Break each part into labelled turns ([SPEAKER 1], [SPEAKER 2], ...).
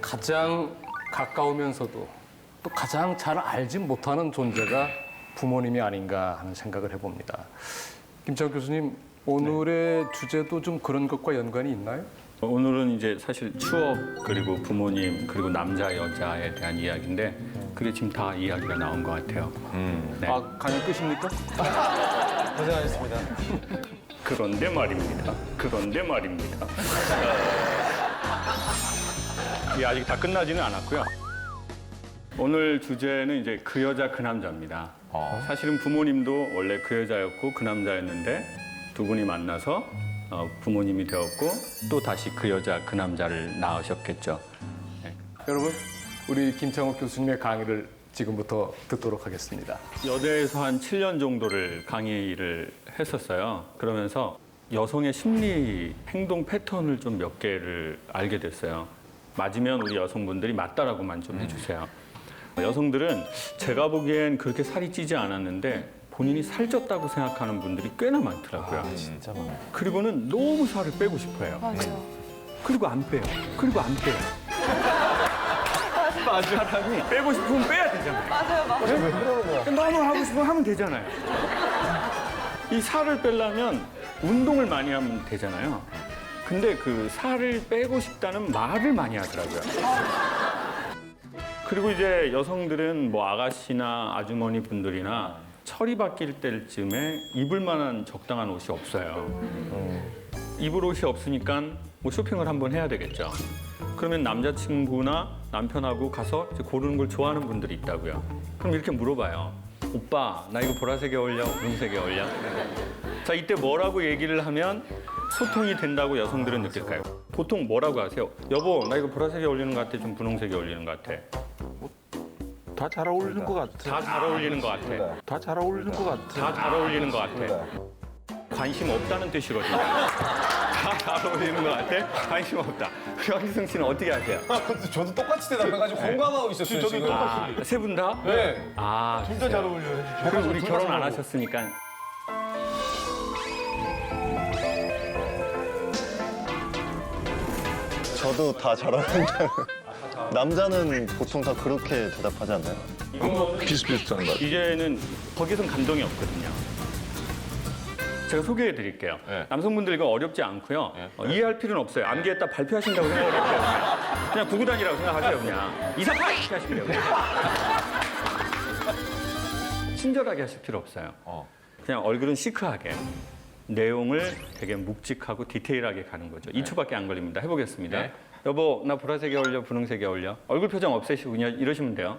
[SPEAKER 1] 가장 가까우면서도 또 가장 잘 알지 못하는 존재가 부모님이 아닌가 하는 생각을 해봅니다. 김창욱 교수님, 오늘의 주제도 좀 그런 것과 연관이 있나요?
[SPEAKER 2] 오늘은 이제 사실 추억 그리고 부모님 그리고 남자 여자에 대한 이야기인데 그게 지금 다 이야기가 나온 것 같아요. 네.
[SPEAKER 1] 아, 강연 끝입니까?
[SPEAKER 3] 고생하셨습니다.
[SPEAKER 2] 그런데 말입니다. 그런데 말입니다. 이게 아직 다 끝나지는 않았고요. 오늘 주제는 이제 그 여자 그 남자입니다. 사실은 부모님도 원래 그 여자였고 그 남자였는데 두 분이 만나서 부모님이 되었고 또 다시 그 여자 그 남자를 낳으셨겠죠. 네.
[SPEAKER 1] 여러분, 우리 김창욱 교수님의 강의를 지금부터 듣도록 하겠습니다.
[SPEAKER 2] 여대에서 한 7년 정도를 강의를 했었어요. 그러면서 여성의 심리 행동 패턴을 좀 몇 개를 알게 됐어요. 맞으면 우리 여성분들이 맞다라고만 좀 해주세요. 여성들은 제가 보기엔 그렇게 살이 찌지 않았는데 본인이 살쪘다고 생각하는 분들이 꽤나 많더라고요.
[SPEAKER 3] 진짜 많아요.
[SPEAKER 2] 그리고는 너무 살을 빼고 싶어요.
[SPEAKER 4] 맞아요.
[SPEAKER 2] 그리고 안 빼요. 그리고 안 빼요. 사람이 빼고 싶으면 빼야 되잖아요.
[SPEAKER 4] 맞아요.
[SPEAKER 2] 너무 하고 싶으면 하면 되잖아요. 이 살을 빼려면 운동을 많이 하면 되잖아요. 근데 그 살을 빼고 싶다는 말을 많이 하더라고요. 그리고 이제 여성들은 뭐 아가씨나 아주머니 분들이나 철이 바뀔 때쯤에 입을 만한 적당한 옷이 없어요. 입을 옷이 없으니까 뭐 쇼핑을 한번 해야 되겠죠. 그러면 남자친구나 남편하고 가서 이제 고르는 걸 좋아하는 분들이 있다고요. 그럼 이렇게 물어봐요. 오빠, 나 이거 보라색에 어울려? 분홍색에 어울려? 자, 이때 뭐라고 얘기를 하면 소통이 된다고 여성들은 느낄까요? 보통 뭐라고 하세요? 여보, 나 이거 보라색에 어울리는 것 같아? 좀 분홍색에 어울리는 것 같아?
[SPEAKER 5] 다 잘 어울리는 것 같아.
[SPEAKER 2] 다 잘 어울리는 것 같아.
[SPEAKER 5] 다 잘 어울리는 것 같아.
[SPEAKER 2] 다 잘 어울리는 것 같아. 관심 없다는 뜻이거든요. 다 잘 어울리는 것 같아? 관심 없다. 황희성 씨는 어떻게 하세요?
[SPEAKER 3] 저도 똑같이 대답해가지고 공감하고 있었어요.
[SPEAKER 5] 저도
[SPEAKER 3] 지금.
[SPEAKER 5] 똑같이.
[SPEAKER 2] 세 분 다?
[SPEAKER 3] 네.
[SPEAKER 2] 아,
[SPEAKER 5] 둘 다 잘 어울려요.
[SPEAKER 2] 그럼 우리 결혼 안 하셨으니까.
[SPEAKER 6] 저도 다 잘 어울린다. 남자는 보통 다 그렇게 대답하지 않나요?
[SPEAKER 5] 비슷비슷한 것 같아.
[SPEAKER 2] 이제는 거기선 감동이 없거든요. 제가 소개해 드릴게요.
[SPEAKER 5] 네.
[SPEAKER 2] 남성분들 이거 어렵지 않고요. 이해할 필요는 없어요. 암기했다 발표하신다고 생각을 해요. 그냥 구구단이라고 생각하세요. 그냥 이사파 이렇게 하시면 돼요. 친절하게 하실 필요 없어요. 그냥 얼굴은 시크하게 내용을 되게 묵직하고 디테일하게 가는 거죠. 2초밖에 안 걸립니다. 해보겠습니다.
[SPEAKER 3] 네.
[SPEAKER 2] 여보, 나 보라색에 어울려, 분홍색에 어울려. 얼굴 표정 없애시고 그냥 이러시면 돼요.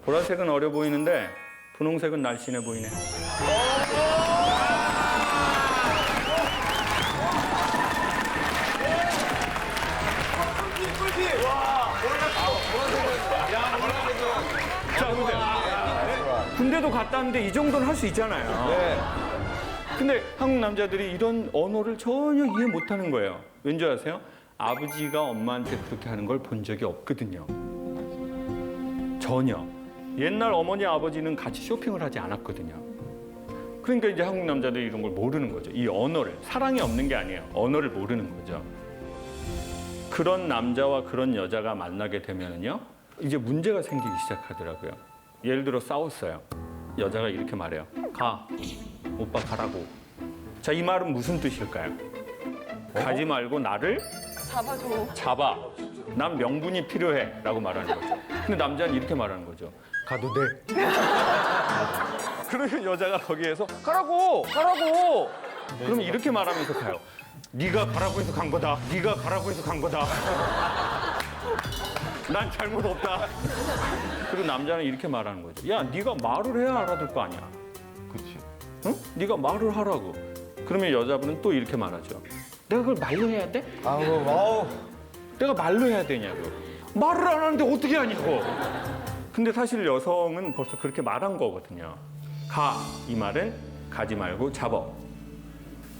[SPEAKER 2] 보라색은 어려 보이는데 분홍색은 날씬해 보이네. 자, 보세요. 군대도 갔다 왔는데 이 정도는 할 수 있잖아요.
[SPEAKER 3] 네.
[SPEAKER 2] 근데 한국 남자들이 이런 언어를 전혀 이해 못하는 거예요. 왠지 아세요? 아버지가 엄마한테 그렇게 하는 걸 본 적이 없거든요. 전혀. 옛날 어머니 아버지는 같이 쇼핑을 하지 않았거든요. 그러니까 이제 한국 남자들이 이런 걸 모르는 거죠. 이 언어를. 사랑이 없는 게 아니에요. 언어를 모르는 거죠. 그런 남자와 그런 여자가 만나게 되면은요, 이제 문제가 생기기 시작하더라고요. 예를 들어 싸웠어요. 여자가 이렇게 말해요. 가. 오빠 가라고. 자, 이 말은 무슨 뜻일까요? 가지 말고 나를
[SPEAKER 4] 잡아줘.
[SPEAKER 2] 잡아. 난 명분이 필요해. 라고 말하는 거죠. 근데 남자는 이렇게 말하는 거죠. 가도 돼. 그러면 여자가 거기에서 가라고! 가라고! 그러면 이렇게 말하면서 가요. 네가 가라고 해서 간 거다. 네가 가라고 해서 간 거다. 난 잘못 없다. 그리고 남자는 이렇게 말하는 거죠. 야, 네가 말을 해야 알아들 거 아니야.
[SPEAKER 5] 그렇지.
[SPEAKER 2] 응? 네가 말을 하라고. 그러면 여자분은 또 이렇게 말하죠. 내가 그걸 말로 해야 돼?
[SPEAKER 3] 아우.
[SPEAKER 2] 내가 말로 해야 되냐고. 말을 안 하는데 어떻게 하냐고. 근데 사실 여성은 벌써 그렇게 말한 거거든요. 가. 이 말은 가지 말고 잡어.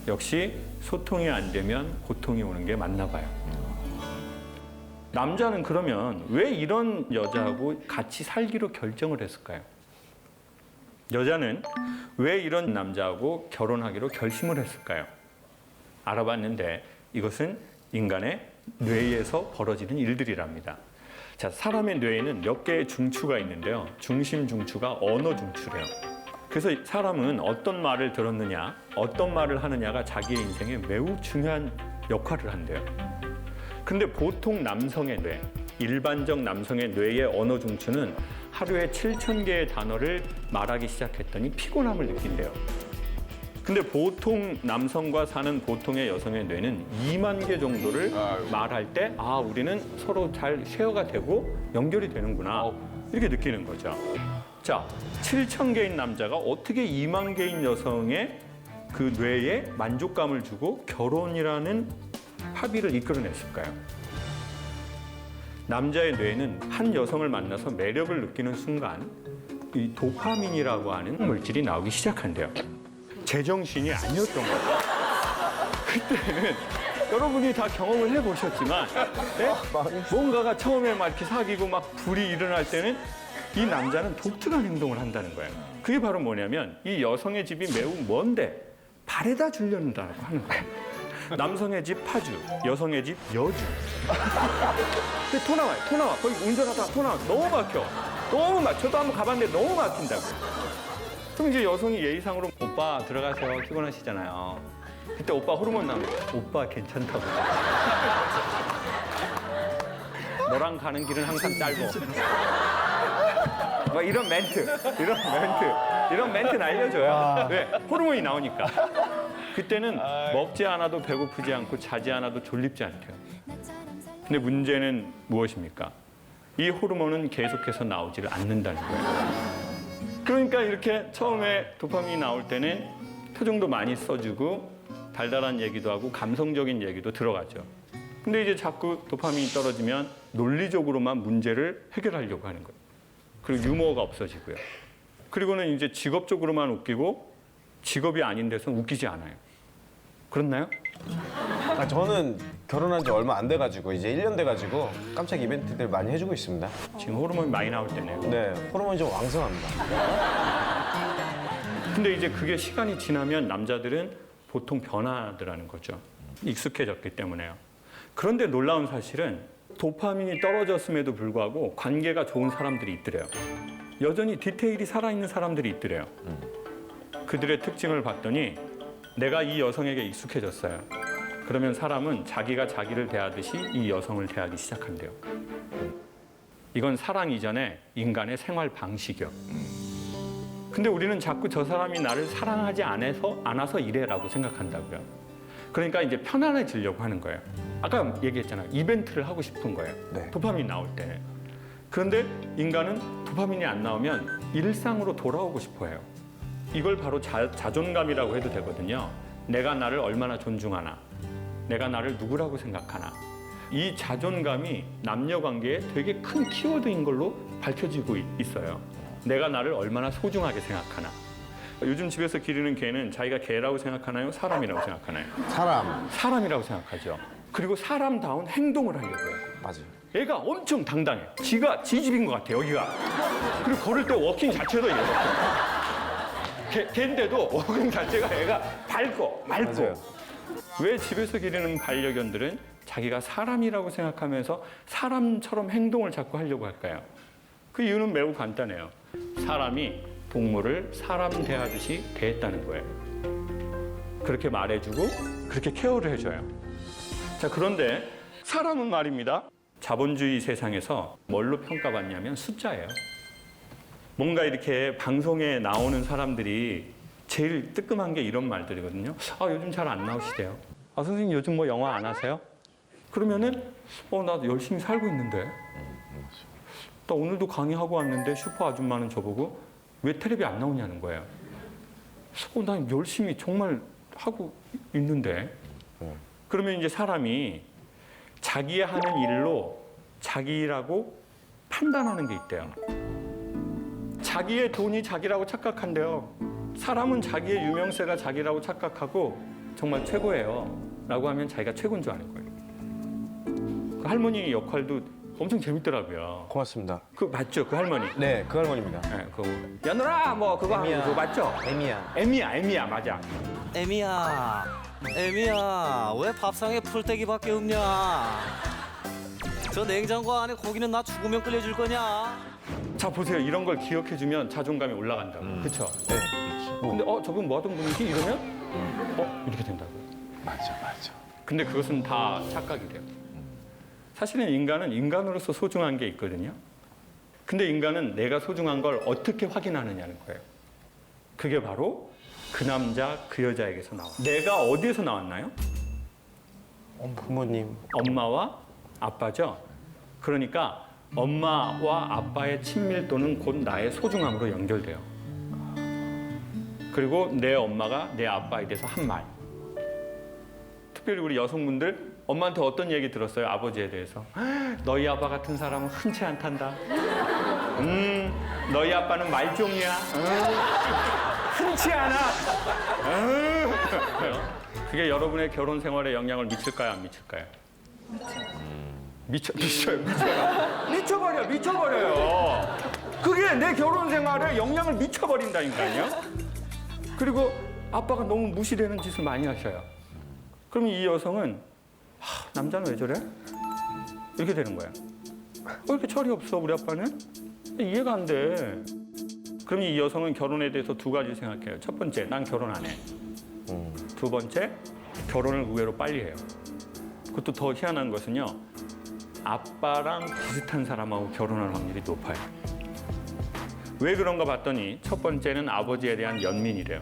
[SPEAKER 2] 역시 소통이 안 되면 고통이 오는 게 맞나 봐요. 남자는 그러면 왜 이런 여자하고 같이 살기로 결정을 했을까요? 여자는 왜 이런 남자하고 결혼하기로 결심을 했을까요? 알아봤는데 이것은 인간의 뇌에서 벌어지는 일들이랍니다. 자, 사람의 뇌에는 몇 개의 중추가 있는데요. 중심 중추가 언어 중추래요. 그래서 사람은 어떤 말을 들었느냐, 어떤 말을 하느냐가 자기의 인생에 매우 중요한 역할을 한대요. 근데 보통 남성의 뇌, 일반적 남성의 뇌의 언어 중추는 하루에 7,000개의 단어를 말하기 시작했더니 피곤함을 느낀대요. 근데 보통 남성과 사는 보통의 여성의 뇌는 2만 개 정도를 말할 때, 아, 우리는 서로 잘 쉐어가 되고 연결이 되는구나. 이렇게 느끼는 거죠. 자, 7,000개인 남자가 어떻게 2만 개인 여성의 그 뇌에 만족감을 주고 결혼이라는 합의를 이끌어냈을까요? 남자의 뇌는 한 여성을 만나서 매력을 느끼는 순간 이 도파민이라고 하는 물질이 나오기 시작한대요. 제정신이 아니었던 거죠. 그때는 여러분이 다 경험을 해보셨지만 네? 뭔가가 처음에 막 이렇게 사귀고 막 불이 일어날 때는 이 남자는 독특한 행동을 한다는 거예요. 그게 바로 뭐냐면 이 여성의 집이 매우 먼데 바래다 주려는다고 하는 거예요. 남성의 집 파주, 여성의 집 여주. 근데 토 나와. 거기 운전하다가 토 나와. 너무 막혀. 너무 막. 저도 한번 가봤는데 너무 막힌다고. 그럼 이제 여성이 예의상으로 오빠 들어가세요. 피곤하시잖아요. 그때 오빠 호르몬 나오면 오빠 괜찮다고. 너랑 가는 길은 항상 짧고. 뭐 이런 멘트 날려줘요. 왜? 호르몬이 나오니까. 그때는 먹지 않아도 배고프지 않고 자지 않아도 졸립지 않대요. 근데 문제는 무엇입니까? 이 호르몬은 계속해서 나오지를 않는다는 거예요. 그러니까 이렇게 처음에 도파민이 나올 때는 표정도 많이 써주고 달달한 얘기도 하고 감성적인 얘기도 들어가죠. 근데 이제 자꾸 도파민이 떨어지면 논리적으로만 문제를 해결하려고 하는 거예요. 그리고 유머가 없어지고요. 그리고는 이제 직업적으로만 웃기고 직업이 아닌 데서는 웃기지 않아요. 그렇나요?
[SPEAKER 3] 아, 저는 결혼한 지 얼마 안 돼가지고 이제 1년 돼가지고 깜짝 이벤트들 많이 해주고 있습니다.
[SPEAKER 2] 지금 호르몬이 많이 나올 때네요.
[SPEAKER 3] 네, 호르몬이 좀 왕성합니다.
[SPEAKER 2] 근데 이제 그게 시간이 지나면 남자들은 보통 변하더라는 거죠. 익숙해졌기 때문에요. 그런데 놀라운 사실은 도파민이 떨어졌음에도 불구하고 관계가 좋은 사람들이 있더래요. 여전히 디테일이 살아있는 사람들이 있더래요. 그들의 특징을 봤더니 내가 이 여성에게 익숙해졌어요. 그러면 사람은 자기가 자기를 대하듯이 이 여성을 대하기 시작한대요. 이건 사랑 이전의 인간의 생활 방식이요. 근데 우리는 자꾸 저 사람이 나를 사랑하지 않아서 이래라고 생각한다고요. 그러니까 이제 편안해지려고 하는 거예요. 아까 얘기했잖아요. 이벤트를 하고 싶은 거예요.
[SPEAKER 3] 네.
[SPEAKER 2] 도파민 나올 때는. 그런데 인간은 도파민이 안 나오면 일상으로 돌아오고 싶어 해요. 이걸 바로 자존감이라고 해도 되거든요. 내가 나를 얼마나 존중하나, 내가 나를 누구라고 생각하나. 이 자존감이 남녀 관계에 되게 큰 키워드인 걸로 밝혀지고 있어요. 내가 나를 얼마나 소중하게 생각하나. 요즘 집에서 기르는 개는 자기가 개라고 생각하나요? 사람이라고 생각하나요?
[SPEAKER 3] 사람.
[SPEAKER 2] 사람이라고 생각하죠. 그리고 사람다운 행동을 하려고 해요.
[SPEAKER 3] 맞아요.
[SPEAKER 2] 애가 엄청 당당해. 지가 지 집인 것 같아, 여기가. 그리고 걸을 때 워킹 자체도 이래요. 걔인데도 워킹 자체가 애가 밝고 맑고.
[SPEAKER 3] 맞아요.
[SPEAKER 2] 왜 집에서 기르는 반려견들은 자기가 사람이라고 생각하면서 사람처럼 행동을 자꾸 하려고 할까요? 그 이유는 매우 간단해요. 사람이 동물을 사람 대하듯이 대했다는 거예요. 그렇게 말해주고 그렇게 케어를 해줘요. 자, 그런데 사람은 말입니다. 자본주의 세상에서 뭘로 평가받냐면 숫자예요. 뭔가 이렇게 방송에 나오는 사람들이 제일 뜨끔한 게 이런 말들이거든요. 아, 요즘 잘 안 나오시대요. 아, 선생님 요즘 뭐 영화 안 하세요? 그러면은 나 열심히 살고 있는데. 나 오늘도 강의하고 왔는데 슈퍼 아줌마는 저보고 왜 텔레비 안 나오냐는 거예요. 난 열심히 정말 하고 있는데. 그러면 이제 사람이 자기의 하는 일로 자기라고 판단하는 게 있대요. 자기의 돈이 자기라고 착각한대요. 사람은 자기의 유명세가 자기라고 착각하고 정말 최고예요 라고 하면 자기가 최고인 줄 아는 거예요. 그 할머니 역할도 엄청 재밌더라고요.
[SPEAKER 3] 고맙습니다.
[SPEAKER 2] 그 맞죠? 그 할머니.
[SPEAKER 3] 네, 그 할머니입니다.
[SPEAKER 2] 네, 야누라 뭐 그거 하는 거 맞죠?
[SPEAKER 3] 에미야.
[SPEAKER 2] 에미야 맞아.
[SPEAKER 7] 에미야, 애미야, 왜 밥상에 풀떼기밖에 없냐? 저 냉장고 안에 고기는 나 죽으면 끓여줄 거냐?
[SPEAKER 2] 자 보세요. 이런 걸 기억해주면 자존감이 올라간다고. 그렇죠?
[SPEAKER 3] 네.
[SPEAKER 2] 근데 저분 뭐 하던 분이지? 이러면 이렇게 된다고요.
[SPEAKER 5] 맞아, 맞아.
[SPEAKER 2] 근데 그것은 다 착각이래요. 사실은 인간은 인간으로서 소중한 게 있거든요. 근데 인간은 내가 소중한 걸 어떻게 확인하느냐는 거예요. 그게 바로 그 남자, 그 여자에게서 나와. 내가 어디에서 나왔나요?
[SPEAKER 3] 부모님.
[SPEAKER 2] 엄마와 아빠죠. 그러니까 엄마와 아빠의 친밀도는 곧 나의 소중함으로 연결돼요. 그리고 내 엄마가 내 아빠에 대해서 한 말. 특별히 우리 여성분들 엄마한테 어떤 얘기 들었어요? 아버지에 대해서. 너희 아빠 같은 사람은 흔치 않단다. 너희 아빠는 말종이야. 흔치 않아. 그게 여러분의 결혼 생활에 영향을 미칠까요? 안 미칠까요? 미쳐버려요. 그게 내 결혼 생활에 영향을 미쳐버린다니까요. 그리고 아빠가 너무 무시되는 짓을 많이 하셔요. 그럼 이 여성은 남자는 왜 저래? 이렇게 되는 거야. 왜 이렇게 철이 없어 우리 아빠는? 이해가 안 돼. 그럼 이 여성은 결혼에 대해서 두 가지 생각해요. 첫 번째, 난 결혼 안 해. 두 번째, 결혼을 의외로 빨리 해요. 그것도 더 희한한 것은요. 아빠랑 비슷한 사람하고 결혼할 확률이 높아요. 왜 그런가 봤더니 첫 번째는 아버지에 대한 연민이래요.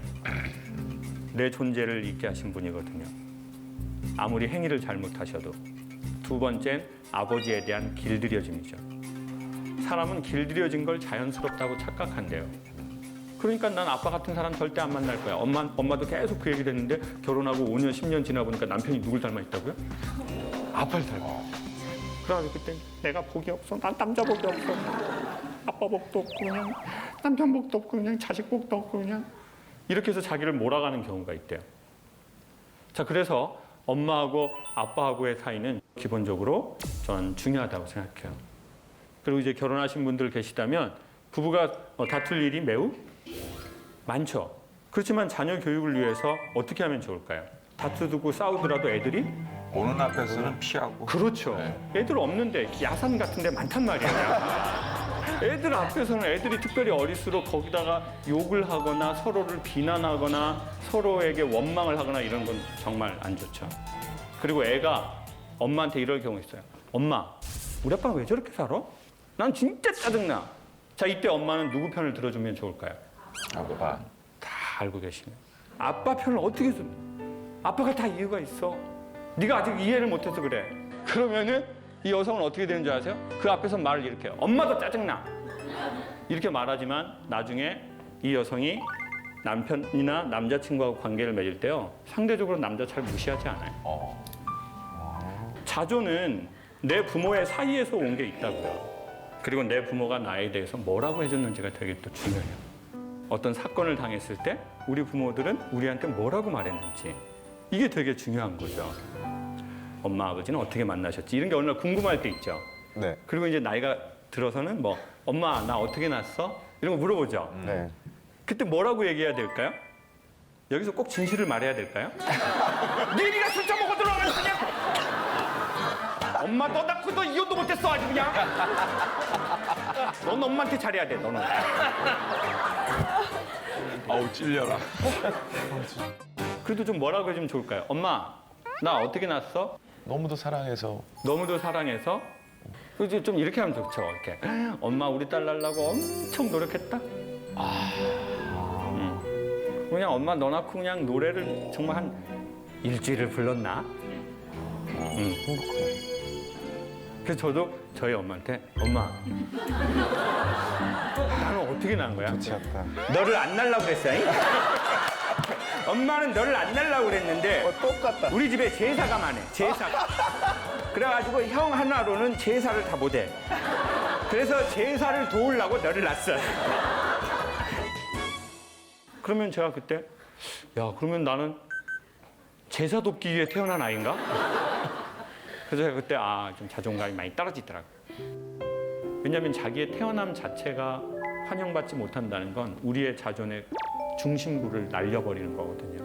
[SPEAKER 2] 내 존재를 잊게 하신 분이거든요. 아무리 행위를 잘못하셔도. 두 번째는 아버지에 대한 길들여짐이죠. 사람은 길들여진 걸 자연스럽다고 착각한대요. 그러니까 난 아빠 같은 사람 절대 안 만날 거야. 엄마도 계속 그 얘기를 했는데 결혼하고 5년, 10년 지나 보니까 남편이 누굴 닮아 있다고요? 아빠를 닮아. 그래가지고 그때 내가 복이 없어. 난 남자 복이 없어. 아빠 복도 없고 그냥 남편 복도 없고 그냥 자식 복도 없고 그냥 이렇게 해서 자기를 몰아가는 경우가 있대요. 자, 그래서 엄마하고 아빠하고의 사이는 기본적으로 전 중요하다고 생각해요. 그리고 이제 결혼하신 분들 계시다면 부부가 다툴 일이 매우 많죠. 그렇지만 자녀 교육을 위해서 어떻게 하면 좋을까요? 다투고 싸우더라도 애들이
[SPEAKER 5] 보는 앞에서는 피하고.
[SPEAKER 2] 그렇죠. 애들 없는데 야산 같은 데 많단 말이에요. 애들 앞에서는 애들이 특별히 어릴수록 거기다가 욕을 하거나 서로를 비난하거나 서로에게 원망을 하거나 이런 건 정말 안 좋죠. 그리고 애가 엄마한테 이럴 경우 있어요. 엄마, 우리 아빠는 왜 저렇게 살아? 난 진짜 짜증나. 자, 이때 엄마는 누구 편을 들어주면 좋을까요?
[SPEAKER 5] 아빠.
[SPEAKER 2] 다 알고 계시네요. 아빠 편을 어떻게 줘? 아빠가 다 이유가 있어. 네가 아직 이해를 못해서 그래. 그러면은 이 여성은 어떻게 되는 줄 아세요? 그 앞에서 말을 이렇게 해요. 엄마도 짜증나. 이렇게 말하지만 나중에 이 여성이 남편이나 남자친구하고 관계를 맺을 때요. 상대적으로 남자 잘 무시하지 않아요. 자존은 내 부모의 사이에서 온 게 있다고요. 그리고 내 부모가 나에 대해서 뭐라고 해줬는지가 되게 또 중요해요. 어떤 사건을 당했을 때 우리 부모들은 우리한테 뭐라고 말했는지 이게 되게 중요한 거죠. 엄마, 아버지는 어떻게 만나셨지? 이런 게 어느 날 궁금할 때 있죠.
[SPEAKER 3] 네.
[SPEAKER 2] 그리고 이제 나이가 들어서는 뭐 엄마, 나 어떻게 났어? 이런 거 물어보죠.
[SPEAKER 3] 네.
[SPEAKER 2] 그때 뭐라고 얘기해야 될까요? 여기서 꼭 진실을 말해야 될까요? 니가 술 처먹고 들어가면 그냥 엄마 너 낳고 너 이혼도 못했어 아주 그냥. 넌 엄마한테 잘해야 돼 너는.
[SPEAKER 5] 아우 찔려라.
[SPEAKER 2] 그래도 좀 뭐라고 해주면 좋을까요? 엄마, 나 어떻게 났어?
[SPEAKER 5] 너무도 사랑해서.
[SPEAKER 2] 너무도 사랑해서. 그래서 좀 이렇게 하면 좋죠. 이렇게 엄마 우리 딸 낳으려고 엄청 노력했다. 그냥 엄마 너 낳고 그냥 노래를 정말 한 일주일을 불렀나? 그래서 저도 저희 엄마한테 엄마 나는 어떻게 낳은 거야?
[SPEAKER 3] 좋지 않다.
[SPEAKER 2] 너를 안 낳으려고 그랬어. 잉? 엄마는 너를 안 낳으려고 그랬는데
[SPEAKER 3] 똑같다.
[SPEAKER 2] 우리 집에 제사가 많아. 제사가. 그래가지고 형 하나로는 제사를 다 못해. 그래서 제사를 도우려고 너를 낳았어. 그러면 제가 그때 야 그러면 나는 제사 돕기 위해 태어난 아이인가? 그래서 제가 그때 좀 자존감이 많이 떨어지더라고요. 왜냐하면 자기의 태어남 자체가 환영받지 못한다는 건 우리의 자존의 중심부를 날려버리는 거거든요.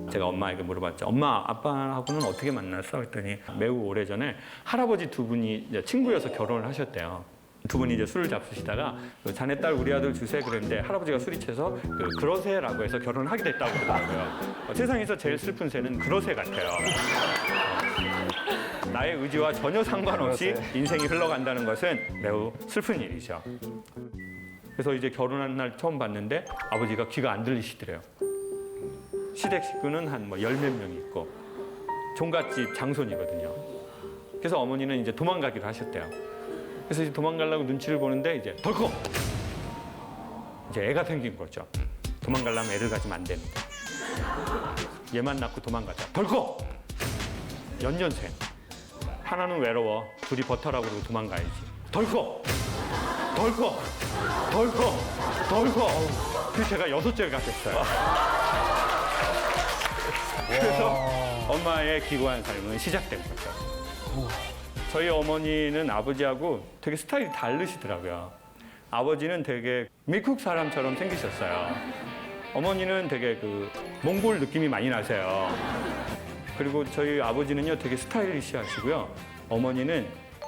[SPEAKER 2] 제가 엄마에게 물어봤죠. 엄마, 아빠하고는 어떻게 만났어? 그랬더니 매우 오래전에 할아버지 두 분이 이제 친구여서 결혼을 하셨대요. 두 분이 이제 술을 잡수시다가 그 자네 딸 우리 아들 주세 그랬는데 할아버지가 술이 취해서 그러세라고 해서 결혼을 하게 됐다고 그러더라고요. 세상에서 제일 슬픈 새는 그러세 같아요. 나의 의지와 전혀 상관없이 인생이 흘러간다는 것은 매우 슬픈 일이죠. 그래서 이제 결혼한 날 처음 봤는데 아버지가 귀가 안 들리시더래요. 시댁 식구는 한 뭐 10몇 명이 있고 종갓집 장손이거든요. 그래서 어머니는 이제 도망가기로 하셨대요. 그래서 이제 도망가려고 눈치를 보는데 이제 덜컥 이제 애가 생긴 거죠. 도망가려면 애를 가지면 안 됩니다. 얘만 낳고 도망가자. 덜컥 연년생. 하나는 외로워. 둘이 버텨라고 그러고 도망가야지. 덜컥 덜컥 덜컥 덜컥. 그래서 제가 6째가 됐어요. 그래서 엄마의 기구한 삶은 시작된 거죠. 저희 어머니는 아버지하고 되게 스타일이 다르시더라고요. 아버지는 되게 미국 사람처럼 생기셨어요. 어머니는 되게 그 몽골 느낌이 많이 나세요. 그리고 저희 아버지는요 되게 스타일리시하시고요. 어머니는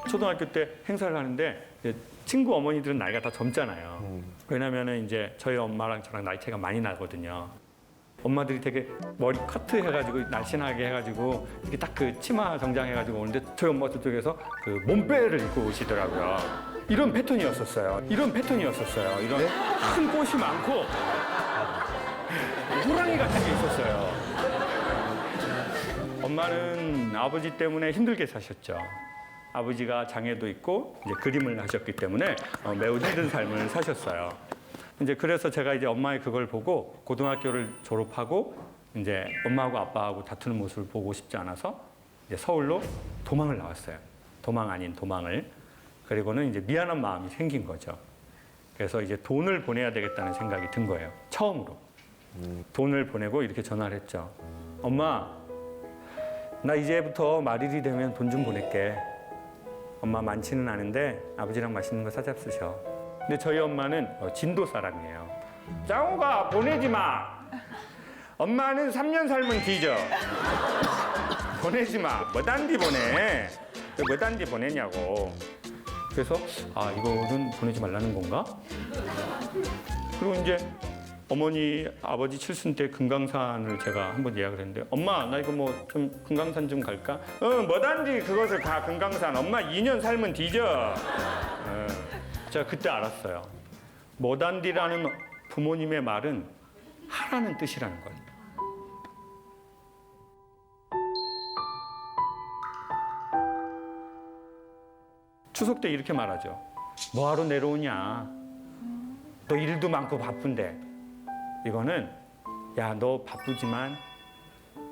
[SPEAKER 2] 초등학교 때 행사를 하는데 이제 친구 어머니들은 나이가 다 젊잖아요. 왜냐면은 이제 저희 엄마랑 저랑 나이 차이가 많이 나거든요. 엄마들이 되게 머리 커트 해가지고 날씬하게 해가지고 이렇게 딱 그 치마 정장 해가지고 오는데 저희 엄마 저쪽에서 그 몸빼를 입고 오시더라고요. 이런 패턴이었었어요. 이런 패턴이었었어요. 이런 큰 꽃이 많고 호랑이 같은 게 있었어요. 엄마는 아버지 때문에 힘들게 사셨죠. 아버지가 장애도 있고 이제 그림을 하셨기 때문에 매우 힘든 삶을 사셨어요. 이제 그래서 제가 이제 엄마의 그걸 보고 고등학교를 졸업하고 이제 엄마하고 아빠하고 다투는 모습을 보고 싶지 않아서 이제 서울로 도망을 나왔어요. 도망 아닌 도망을. 그리고는 이제 미안한 마음이 생긴 거죠. 그래서 이제 돈을 보내야 되겠다는 생각이 든 거예요. 처음으로. 돈을 보내고 이렇게 전화를 했죠. 엄마, 나 이제부터 말일이 되면 돈 좀 보낼게. 엄마 많지는 않은데 아버지랑 맛있는 거 사잡수셔. 근데 저희 엄마는 진도 사람이에요. 장호가 보내지 마. 엄마는 3년 살면 뒤져. 보내지 마. 뭐 단디 보내. 뭐 단디 보내냐고. 그래서 아 이거는 보내지 말라는 건가? 그리고 이제 어머니 아버지 칠순 때 금강산을 제가 한번 예약을 했는데 엄마 나 이거 뭐 좀 금강산 좀 갈까? 뭐 단디 그것을 가 금강산. 엄마 2년 살면 뒤져. 제가 그때 알았어요. 뭐단디라는 부모님의 말은 하라는 뜻이라는 거예요. 추석 때 이렇게 말하죠. 뭐하러 내려오냐? 너 일도 많고 바쁜데. 이거는 야, 너 바쁘지만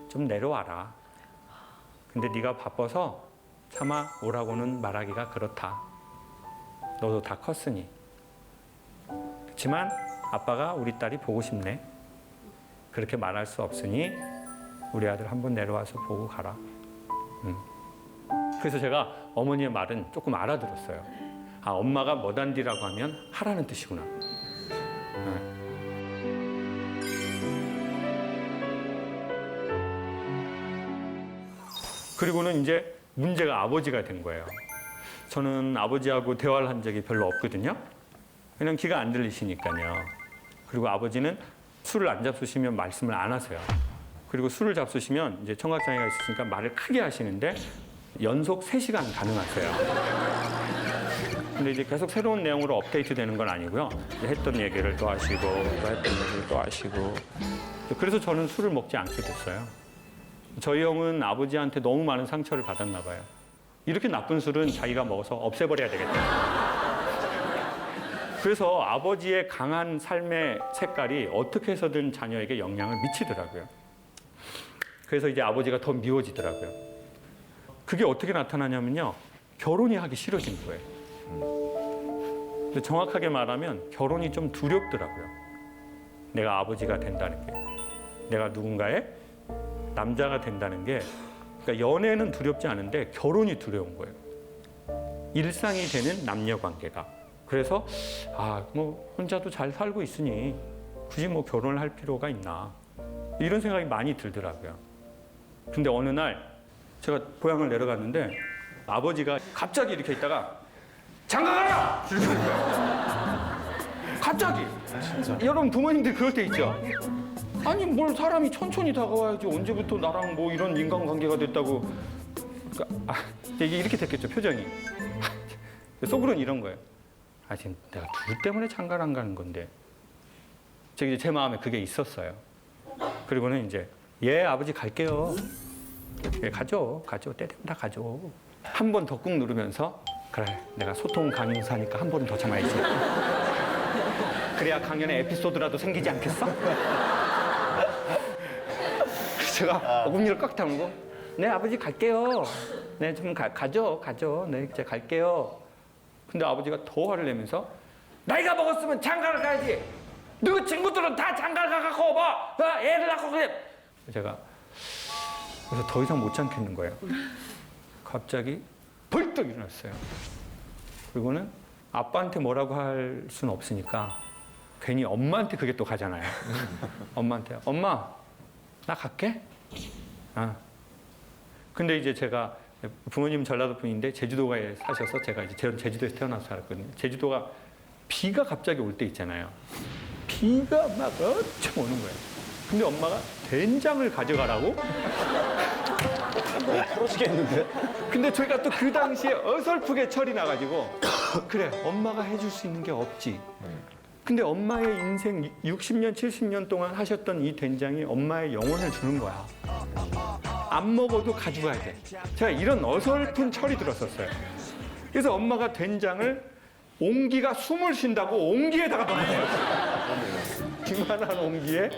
[SPEAKER 2] 좀 내려와라. 근데 네가 바빠서 차마 오라고는 말하기가 그렇다. 너도 다 컸으니. 그렇지만 아빠가 우리 딸이 보고 싶네. 그렇게 말할 수 없으니 우리 아들 한번 내려와서 보고 가라. 그래서 제가 어머니의 말은 조금 알아들었어요. 아, 엄마가 뭐단디라고 하면 하라는 뜻이구나. 그리고는 이제 문제가 아버지가 된 거예요. 저는 아버지하고 대화를 한 적이 별로 없거든요. 그냥 귀가 안 들리시니까요. 그리고 아버지는 술을 안 잡수시면 말씀을 안 하세요. 그리고 술을 잡수시면 이제 청각장애가 있으시니까 말을 크게 하시는데 연속 3시간 가능하세요. 근데 이제 계속 새로운 내용으로 업데이트 되는 건 아니고요. 했던 얘기를 또 하시고 또 했던 얘기를 또 하시고. 그래서 저는 술을 먹지 않게 됐어요. 저희 형은 아버지한테 너무 많은 상처를 받았나 봐요. 이렇게 나쁜 술은 자기가 먹어서 없애버려야 되겠다. 그래서 아버지의 강한 삶의 색깔이 어떻게 해서든 자녀에게 영향을 미치더라고요. 그래서 이제 아버지가 더 미워지더라고요. 그게 어떻게 나타나냐면요. 결혼이 하기 싫어진 거예요. 근데 정확하게 말하면 결혼이 좀 두렵더라고요. 내가 아버지가 된다는 게. 내가 누군가의 남자가 된다는 게. 그러니까 연애는 두렵지 않은데 결혼이 두려운 거예요. 일상이 되는 남녀 관계가. 그래서 뭐 혼자도 잘 살고 있으니 굳이 뭐 결혼을 할 필요가 있나. 이런 생각이 많이 들더라고요. 근데 어느 날 제가 고향을 내려갔는데 아버지가 갑자기 이렇게 있다가 장가가라! 이렇게 하는 거예요. 갑자기. 여러분 부모님들 그럴 때 있죠. 아니 뭘 사람이 천천히 다가와야지 언제부터 나랑 뭐 이런 인간관계가 됐다고. 그러니까, 이게 이렇게 됐겠죠 표정이. 속으로는 이런 거예요. 아 지금 내가 둘 때문에 장가를 안 가는 건데. 제 마음에 그게 있었어요. 그리고는 이제 예 아버지 갈게요. 예 가죠 때 되면 다 가죠. 한 번 더 꾹 누르면서 그래 내가 소통 강사니까 한 번 더 참아야지. 그래야 강연에 에피소드라도 생기지 않겠어? 제가 어금니를 꽉 다물고 네 아버지 갈게요. 네 좀 가죠. 네 이제 갈게요. 근데 아버지가 더 화를 내면서 나이가 먹었으면 장가를 가야지. 너희 친구들은 다 장가를 가갖고 뭐 애를 낳고 그래. 제가 그래서 더 이상 못 참겠는 거예요. 갑자기 벌떡 일어났어요. 그리고는 아빠한테 뭐라고 할 수는 없으니까 괜히 엄마한테 그게 또 가잖아요. 엄마한테 엄마 나 갈게. 아. 근데 이제 제가 부모님 전라도 분인데 제주도에 사셔서 제가 이제 제주도에서 태어나서 살았거든요. 제주도가 비가 갑자기 올 때 있잖아요. 비가 막 엄청 오는 거예요. 근데 엄마가 된장을 가져가라고?
[SPEAKER 3] 풀어지겠는데?
[SPEAKER 2] 근데 저희가 또 그 당시에 어설프게 철이 나가지고 그래 엄마가 해줄 수 있는 게 없지. 근데 엄마의 인생 60년, 70년 동안 하셨던 이 된장이 엄마의 영혼을 주는 거야. 안 먹어도 가져가야 돼. 제가 이런 어설픈 철이 들었었어요. 그래서 엄마가 된장을 옹기가 숨을 쉰다고 옹기에다가 넣어요. 이만한 옹기에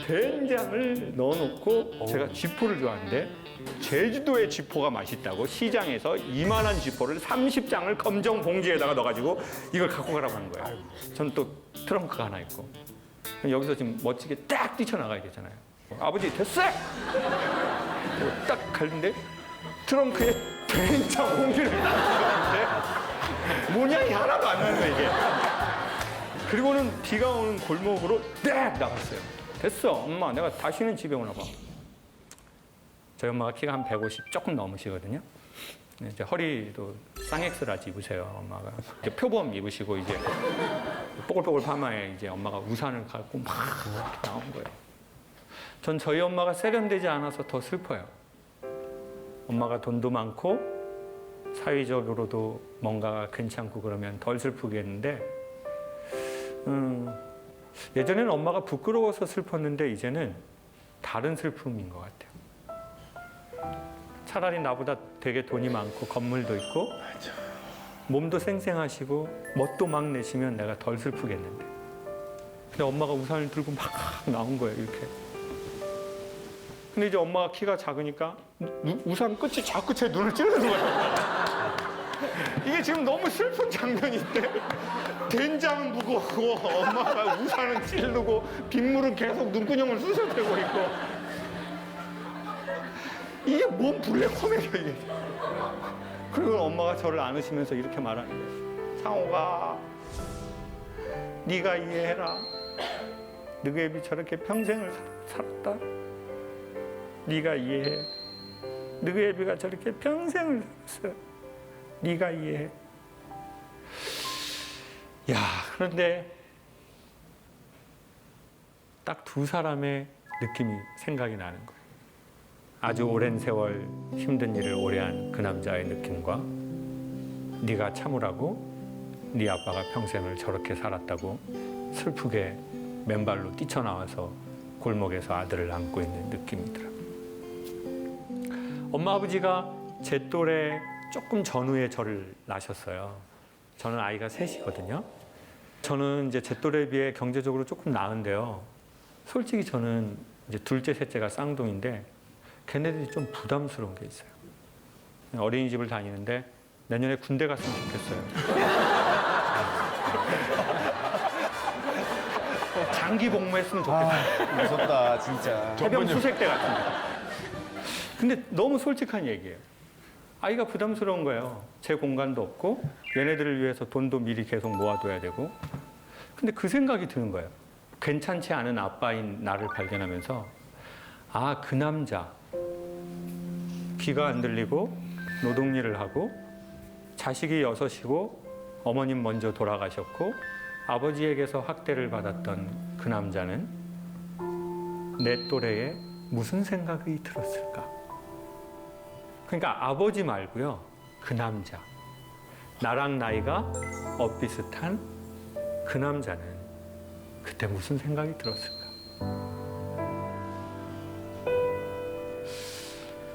[SPEAKER 2] 된장을 넣어놓고 제가 쥐포를 좋아하는데 제주도의 쥐포가 맛있다고 시장에서 이만한 쥐포를 30장을 검정 봉지에다가 넣어가지고 이걸 갖고 가라고 하는 거예요. 저는 또 트렁크가 하나 있고 여기서 지금 멋지게 딱 뛰쳐나가야 되잖아요. 아버지 됐어! 딱 가는데 트렁크에 된장 봉지를 놨는데 모양이 하나도 안 나는 거예요 이게. 그리고는 비가 오는 골목으로 딱 나갔어요. 됐어 엄마 내가 다시는 집에 오나 봐. 저희 엄마가 키가 한 150 조금 넘으시거든요. 이제 허리도 쌍엑스라지 입으세요 엄마가. 이제 표범 입으시고 이제 뽀글뽀글 파마에 이제 엄마가 우산을 갖고 막 이렇게 나온 거예요. 전 저희 엄마가 세련되지 않아서 더 슬퍼요. 엄마가 돈도 많고 사회적으로도 뭔가가 괜찮고 그러면 덜 슬프겠는데 예전에는 엄마가 부끄러워서 슬펐는데 이제는 다른 슬픔인 것 같아요. 차라리 나보다 되게 돈이 많고 건물도 있고 몸도 쌩쌩하시고 멋도 막 내시면 내가 덜 슬프겠는데. 근데 엄마가 우산을 들고 막 나온 거예요 이렇게. 근데 이제 엄마가 키가 작으니까 우산 끝이 자꾸 제 눈을 찌르는 거예요. 이게 지금 너무 슬픈 장면인데 된장은 무거워 엄마가 우산은 찌르고 빗물은 계속 눈구녕을 쑤셔대고 있고 이게 뭔 블랙 코미디야 이게. 그리고 엄마가 저를 안으시면서 이렇게 말하는 거예요. 상호가 네가 이해해라. 너희 애비 저렇게 평생을 살았다. 네가 이해해. 너희 애비가 저렇게 평생을 살았어. 네가 이해해. 야, 그런데 딱 두 사람의 느낌이 생각이 나는 거예요. 아주 오랜 세월 힘든 일을 오래 한 그 남자의 느낌과 네가 참으라고 네 아빠가 평생을 저렇게 살았다고 슬프게 맨발로 뛰쳐나와서 골목에서 아들을 안고 있는 느낌이더라고요. 엄마 아버지가 제 또래 조금 전후에 저를 낳으셨어요. 저는 아이가 셋이거든요. 저는 이제 제 또래에 비해 경제적으로 조금 나은데요. 솔직히 저는 이제 둘째, 셋째가 쌍둥이인데 걔네들이 좀 부담스러운 게 있어요. 어린이집을 다니는데 내년에 군대 갔으면 좋겠어요. 장기 복무했으면 좋겠어요.
[SPEAKER 3] 무섭다 진짜.
[SPEAKER 2] 해병 수색대 같은 거. 근데 너무 솔직한 얘기예요. 아이가 부담스러운 거예요. 제 공간도 없고 얘네들을 위해서 돈도 미리 계속 모아둬야 되고. 근데 그 생각이 드는 거예요. 괜찮지 않은 아빠인 나를 발견하면서 아, 그 남자. 귀가 안 들리고 노동일을 하고 자식이 6이고 어머님 먼저 돌아가셨고 아버지에게서 학대를 받았던 그 남자는 내 또래에 무슨 생각이 들었을까? 그러니까 아버지 말고요. 그 남자. 나랑 나이가 엇비슷한 그 남자는 그때 무슨 생각이 들었을까?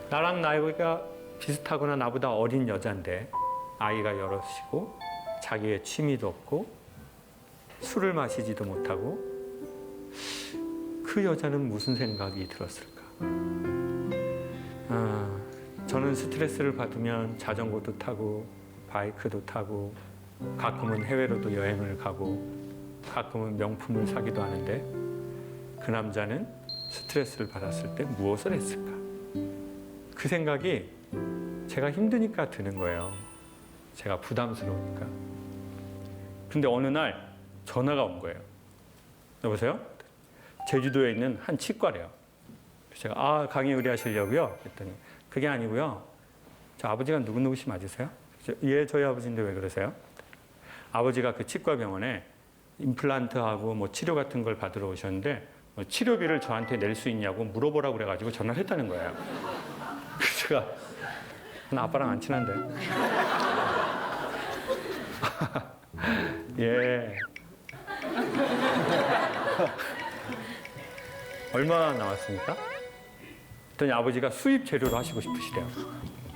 [SPEAKER 2] 나랑 나이가 비슷하거나 나보다 어린 여잔데 아이가 6이고 자기의 취미도 없고 술을 마시지도 못하고 그 여자는 무슨 생각이 들었을까? 저는 스트레스를 받으면 자전거도 타고 바이크도 타고 가끔은 해외로도 여행을 가고 가끔은 명품을 사기도 하는데 그 남자는 스트레스를 받았을 때 무엇을 했을까? 그 생각이 제가 힘드니까 드는 거예요. 제가 부담스러우니까. 근데 어느 날 전화가 온 거예요. 여보세요? 제주도에 있는 한 치과래요. 그래서 제가 강의 의뢰하시려고요? 그랬더니 그게 아니고요. 저 아버지가 누구누구씨 맞으세요? 예, 저희 아버지인데 왜 그러세요? 아버지가 그 치과병원에 임플란트하고 뭐 치료 같은 걸 받으러 오셨는데 뭐 치료비를 저한테 낼 수 있냐고 물어보라고 그래가지고 전화를 했다는 거예요. 그래서 제가 나 아빠랑 안 친한데. 예. 얼마 나왔습니까? 그랬더니 아버지가 수입 재료로 하시고 싶으시대요.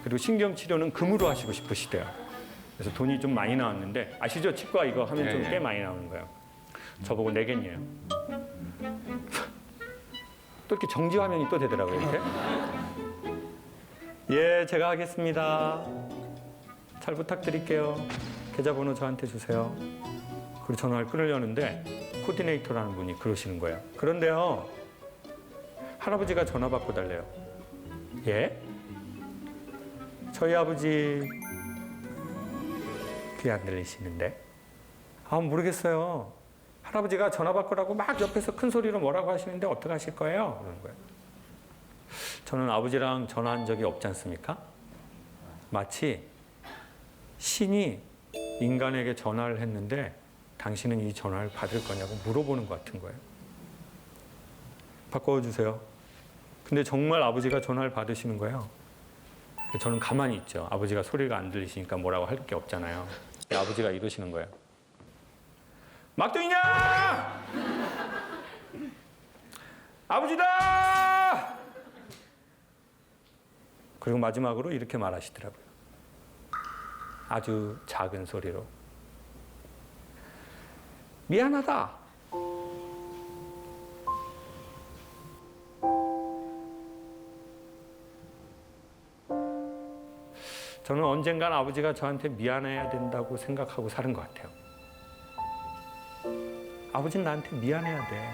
[SPEAKER 2] 그리고 신경치료는 금으로 하시고 싶으시대요. 그래서 돈이 좀 많이 나왔는데 아시죠? 치과 이거 하면 좀 꽤 많이 나오는 거예요. 저보고 내겠네요. 또 이렇게 정지 화면이 또 되더라고요. 이렇게. 예, 제가 하겠습니다. 잘 부탁드릴게요. 계좌번호 저한테 주세요. 그리고 전화를 끊으려는데 코디네이터라는 분이 그러시는 거예요. 그런데요, 할아버지가 전화 받고 달래요. 예? 저희 아버지 귀 안 들리시는데? 모르겠어요. 할아버지가 전화 받으라고 막 옆에서 큰 소리로 뭐라고 하시는데 어떻게 하실 거예요? 그러는 거예요. 저는 아버지랑 전화한 적이 없지 않습니까? 마치 신이 인간에게 전화를 했는데 당신은 이 전화를 받을 거냐고 물어보는 것 같은 거예요. 바꿔주세요. 근데 정말 아버지가 전화를 받으시는 거예요. 저는 가만히 있죠. 아버지가 소리가 안 들리시니까 뭐라고 할 게 없잖아요. 아버지가 이러시는 거예요. 막둥이냐! 아버지다! 그리고 마지막으로 이렇게 말하시더라고요. 아주 작은 소리로. 미안하다. 저는 언젠간 아버지가 저한테 미안해야 된다고 생각하고 사는 것 같아요. 아버지는 나한테 미안해야 돼.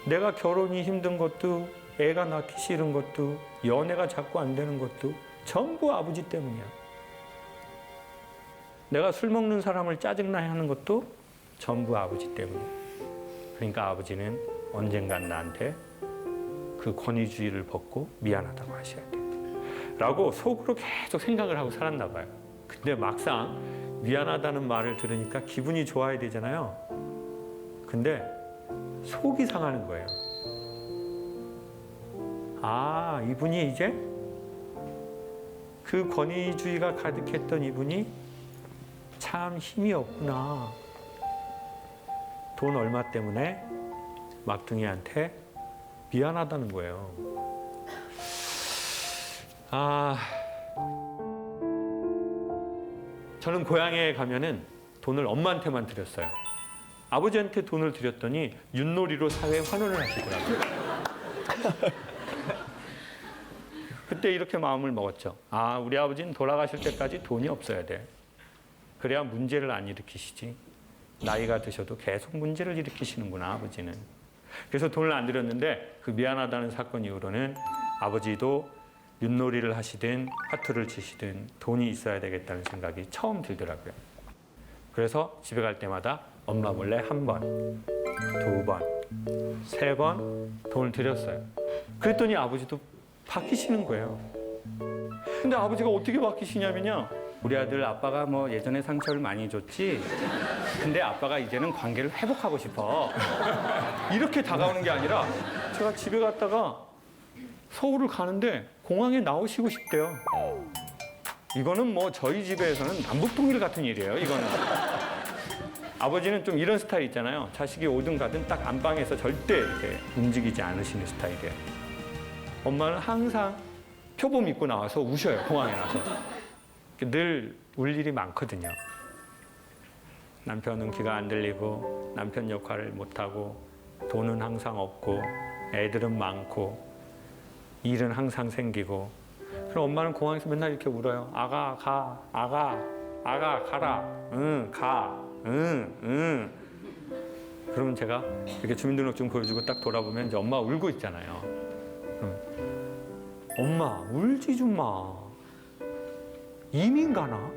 [SPEAKER 2] 내가 결혼이 힘든 것도, 애가 낳기 싫은 것도, 연애가 자꾸 안 되는 것도 전부 아버지 때문이야. 내가 술 먹는 사람을 짜증나게 하는 것도 전부 아버지 때문이야. 그러니까 아버지는 언젠간 나한테 그 권위주의를 벗고 미안하다고 하셔야 돼. 라고 속으로 계속 생각을 하고 살았나 봐요. 근데 막상 미안하다는 말을 들으니까 기분이 좋아야 되잖아요. 근데 속이 상하는 거예요. 이분이 이제 그 권위주의가 가득했던 이분이 참 힘이 없구나. 돈 얼마 때문에 막둥이한테 미안하다는 거예요. 저는 고향에 가면은 돈을 엄마한테만 드렸어요. 아버지한테 돈을 드렸더니 윷놀이로 사회에 환원을 하시더라고요. 그때 이렇게 마음을 먹었죠. 우리 아버지는 돌아가실 때까지 돈이 없어야 돼. 그래야 문제를 안 일으키시지. 나이가 드셔도 계속 문제를 일으키시는구나, 아버지는. 그래서 돈을 안 드렸는데 그 미안하다는 사건 이후로는 아버지도 윷놀이를 하시든 화투를 치시든 돈이 있어야 되겠다는 생각이 처음 들더라고요. 그래서 집에 갈 때마다 엄마 몰래 1번, 2번, 3번 돈을 드렸어요. 그랬더니 아버지도 바뀌시는 거예요. 근데 아버지가 어떻게 바뀌시냐면요. 우리 아들 아빠가 뭐 예전에 상처를 많이 줬지. 근데 아빠가 이제는 관계를 회복하고 싶어. 이렇게 다가오는 게 아니라 제가 집에 갔다가 서울을 가는데 공항에 나오시고 싶대요. 이거는 뭐 저희 집에서는 남북통일 같은 일이에요. 이거는. 아버지는 좀 이런 스타일 있잖아요. 자식이 오든 가든 딱 안방에서 절대 이렇게 움직이지 않으시는 스타일이에요. 엄마는 항상 표범 입고 나와서 우셔요. 공항에 나서. 늘 울 일이 많거든요. 남편은 귀가 안 들리고 남편 역할을 못하고 돈은 항상 없고 애들은 많고 일은 항상 생기고 그럼 엄마는 공항에서 맨날 이렇게 울어요. 아가 가, 아가 가라, 응 가, 응. 그러면 제가 이렇게 주민등록증 보여주고 딱 돌아보면 이제 엄마가 울고 있잖아요. 그럼 엄마 울지 좀 마. 이민 가나?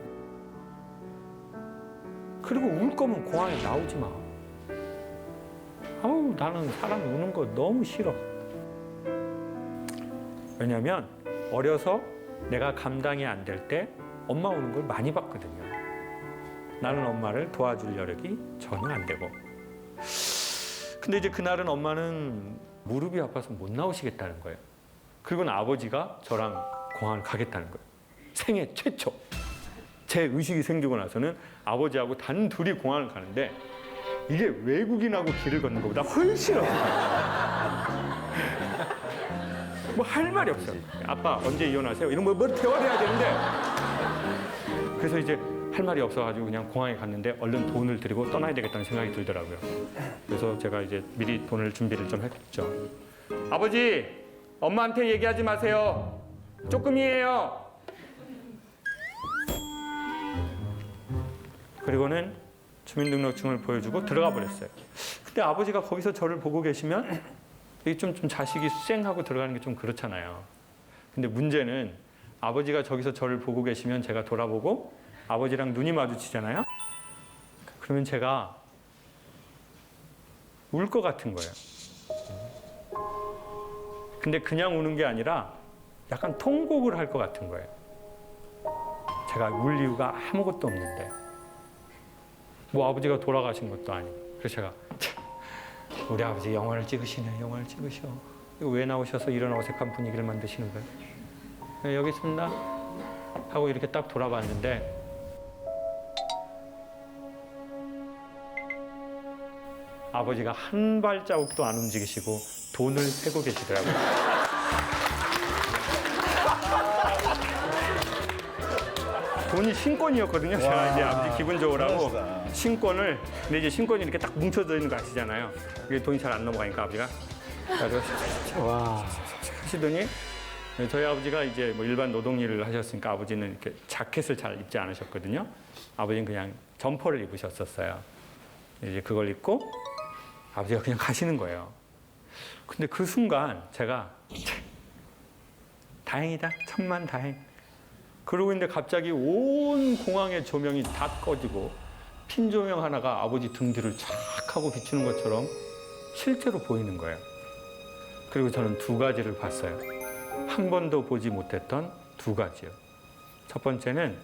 [SPEAKER 2] 그리고 울 거면 공항에 나오지 마. 아우 나는 사람 우는 거 너무 싫어. 왜냐면 어려서 내가 감당이 안 될 때 엄마 우는 걸 많이 봤거든요. 나는 엄마를 도와줄 여력이 전혀 안 되고. 근데 이제 그날은 엄마는 무릎이 아파서 못 나오시겠다는 거예요. 그리고는 아버지가 저랑 공항을 가겠다는 거예요. 생애 최초. 제 의식이 생기고 나서는 아버지하고 단 둘이 공항을 가는데 이게 외국인하고 길을 걷는 것보다 훨씬 뭐 할 말이 없어요. 아빠 언제 이혼하세요? 이런 뭐 대화해야 되는데 그래서 이제 할 말이 없어가지고 그냥 공항에 갔는데 얼른 돈을 드리고 떠나야 되겠다는 생각이 들더라고요. 그래서 제가 이제 미리 돈을 준비를 좀 했죠. 아버지, 엄마한테 얘기하지 마세요. 조금이에요. 그리고는 주민등록증을 보여주고 들어가 버렸어요. 근데 아버지가 거기서 저를 보고 계시면 이게 좀 자식이 쌩하고 들어가는 게 좀 그렇잖아요. 근데 문제는 아버지가 저기서 저를 보고 계시면 제가 돌아보고 아버지랑 눈이 마주치잖아요. 그러면 제가 울 것 같은 거예요. 근데 그냥 우는 게 아니라 약간 통곡을 할 것 같은 거예요. 제가 울 이유가 아무것도 없는데. 뭐 아버지가 돌아가신 것도 아니고. 그래서 제가 우리 아버지 영화를 찍으시네. 영화를 찍으셔. 이거 왜 나오셔서 이런 어색한 분위기를 만드시는 거예요? 네, 여기 있습니다. 하고 이렇게 딱 돌아봤는데 아버지가 한 발자국도 안 움직이시고 돈을 세고 계시더라고요. 돈이 신권이었거든요. 제가 이제 아버지 기분 좋으라고 신권을, 근데 이제 신권이 이렇게 딱 뭉쳐져 있는 거 아시잖아요. 이게 돈이 잘 안 넘어가니까 아버지가. 그래서 하시더니 저희 아버지가 이제 뭐 일반 노동일을 하셨으니까 아버지는 이렇게 자켓을 잘 입지 않으셨거든요. 아버지는 그냥 점퍼를 입으셨었어요. 이제 그걸 입고 아버지가 그냥 가시는 거예요. 근데 그 순간 제가 다행이다, 천만 다행. 그러고 있는데 갑자기 온 공항의 조명이 다 꺼지고 핀 조명 하나가 아버지 등 뒤를 쫙 하고 비추는 것처럼 실제로 보이는 거예요. 그리고 저는 두 가지를 봤어요. 한 번도 보지 못했던 두 가지요. 첫 번째는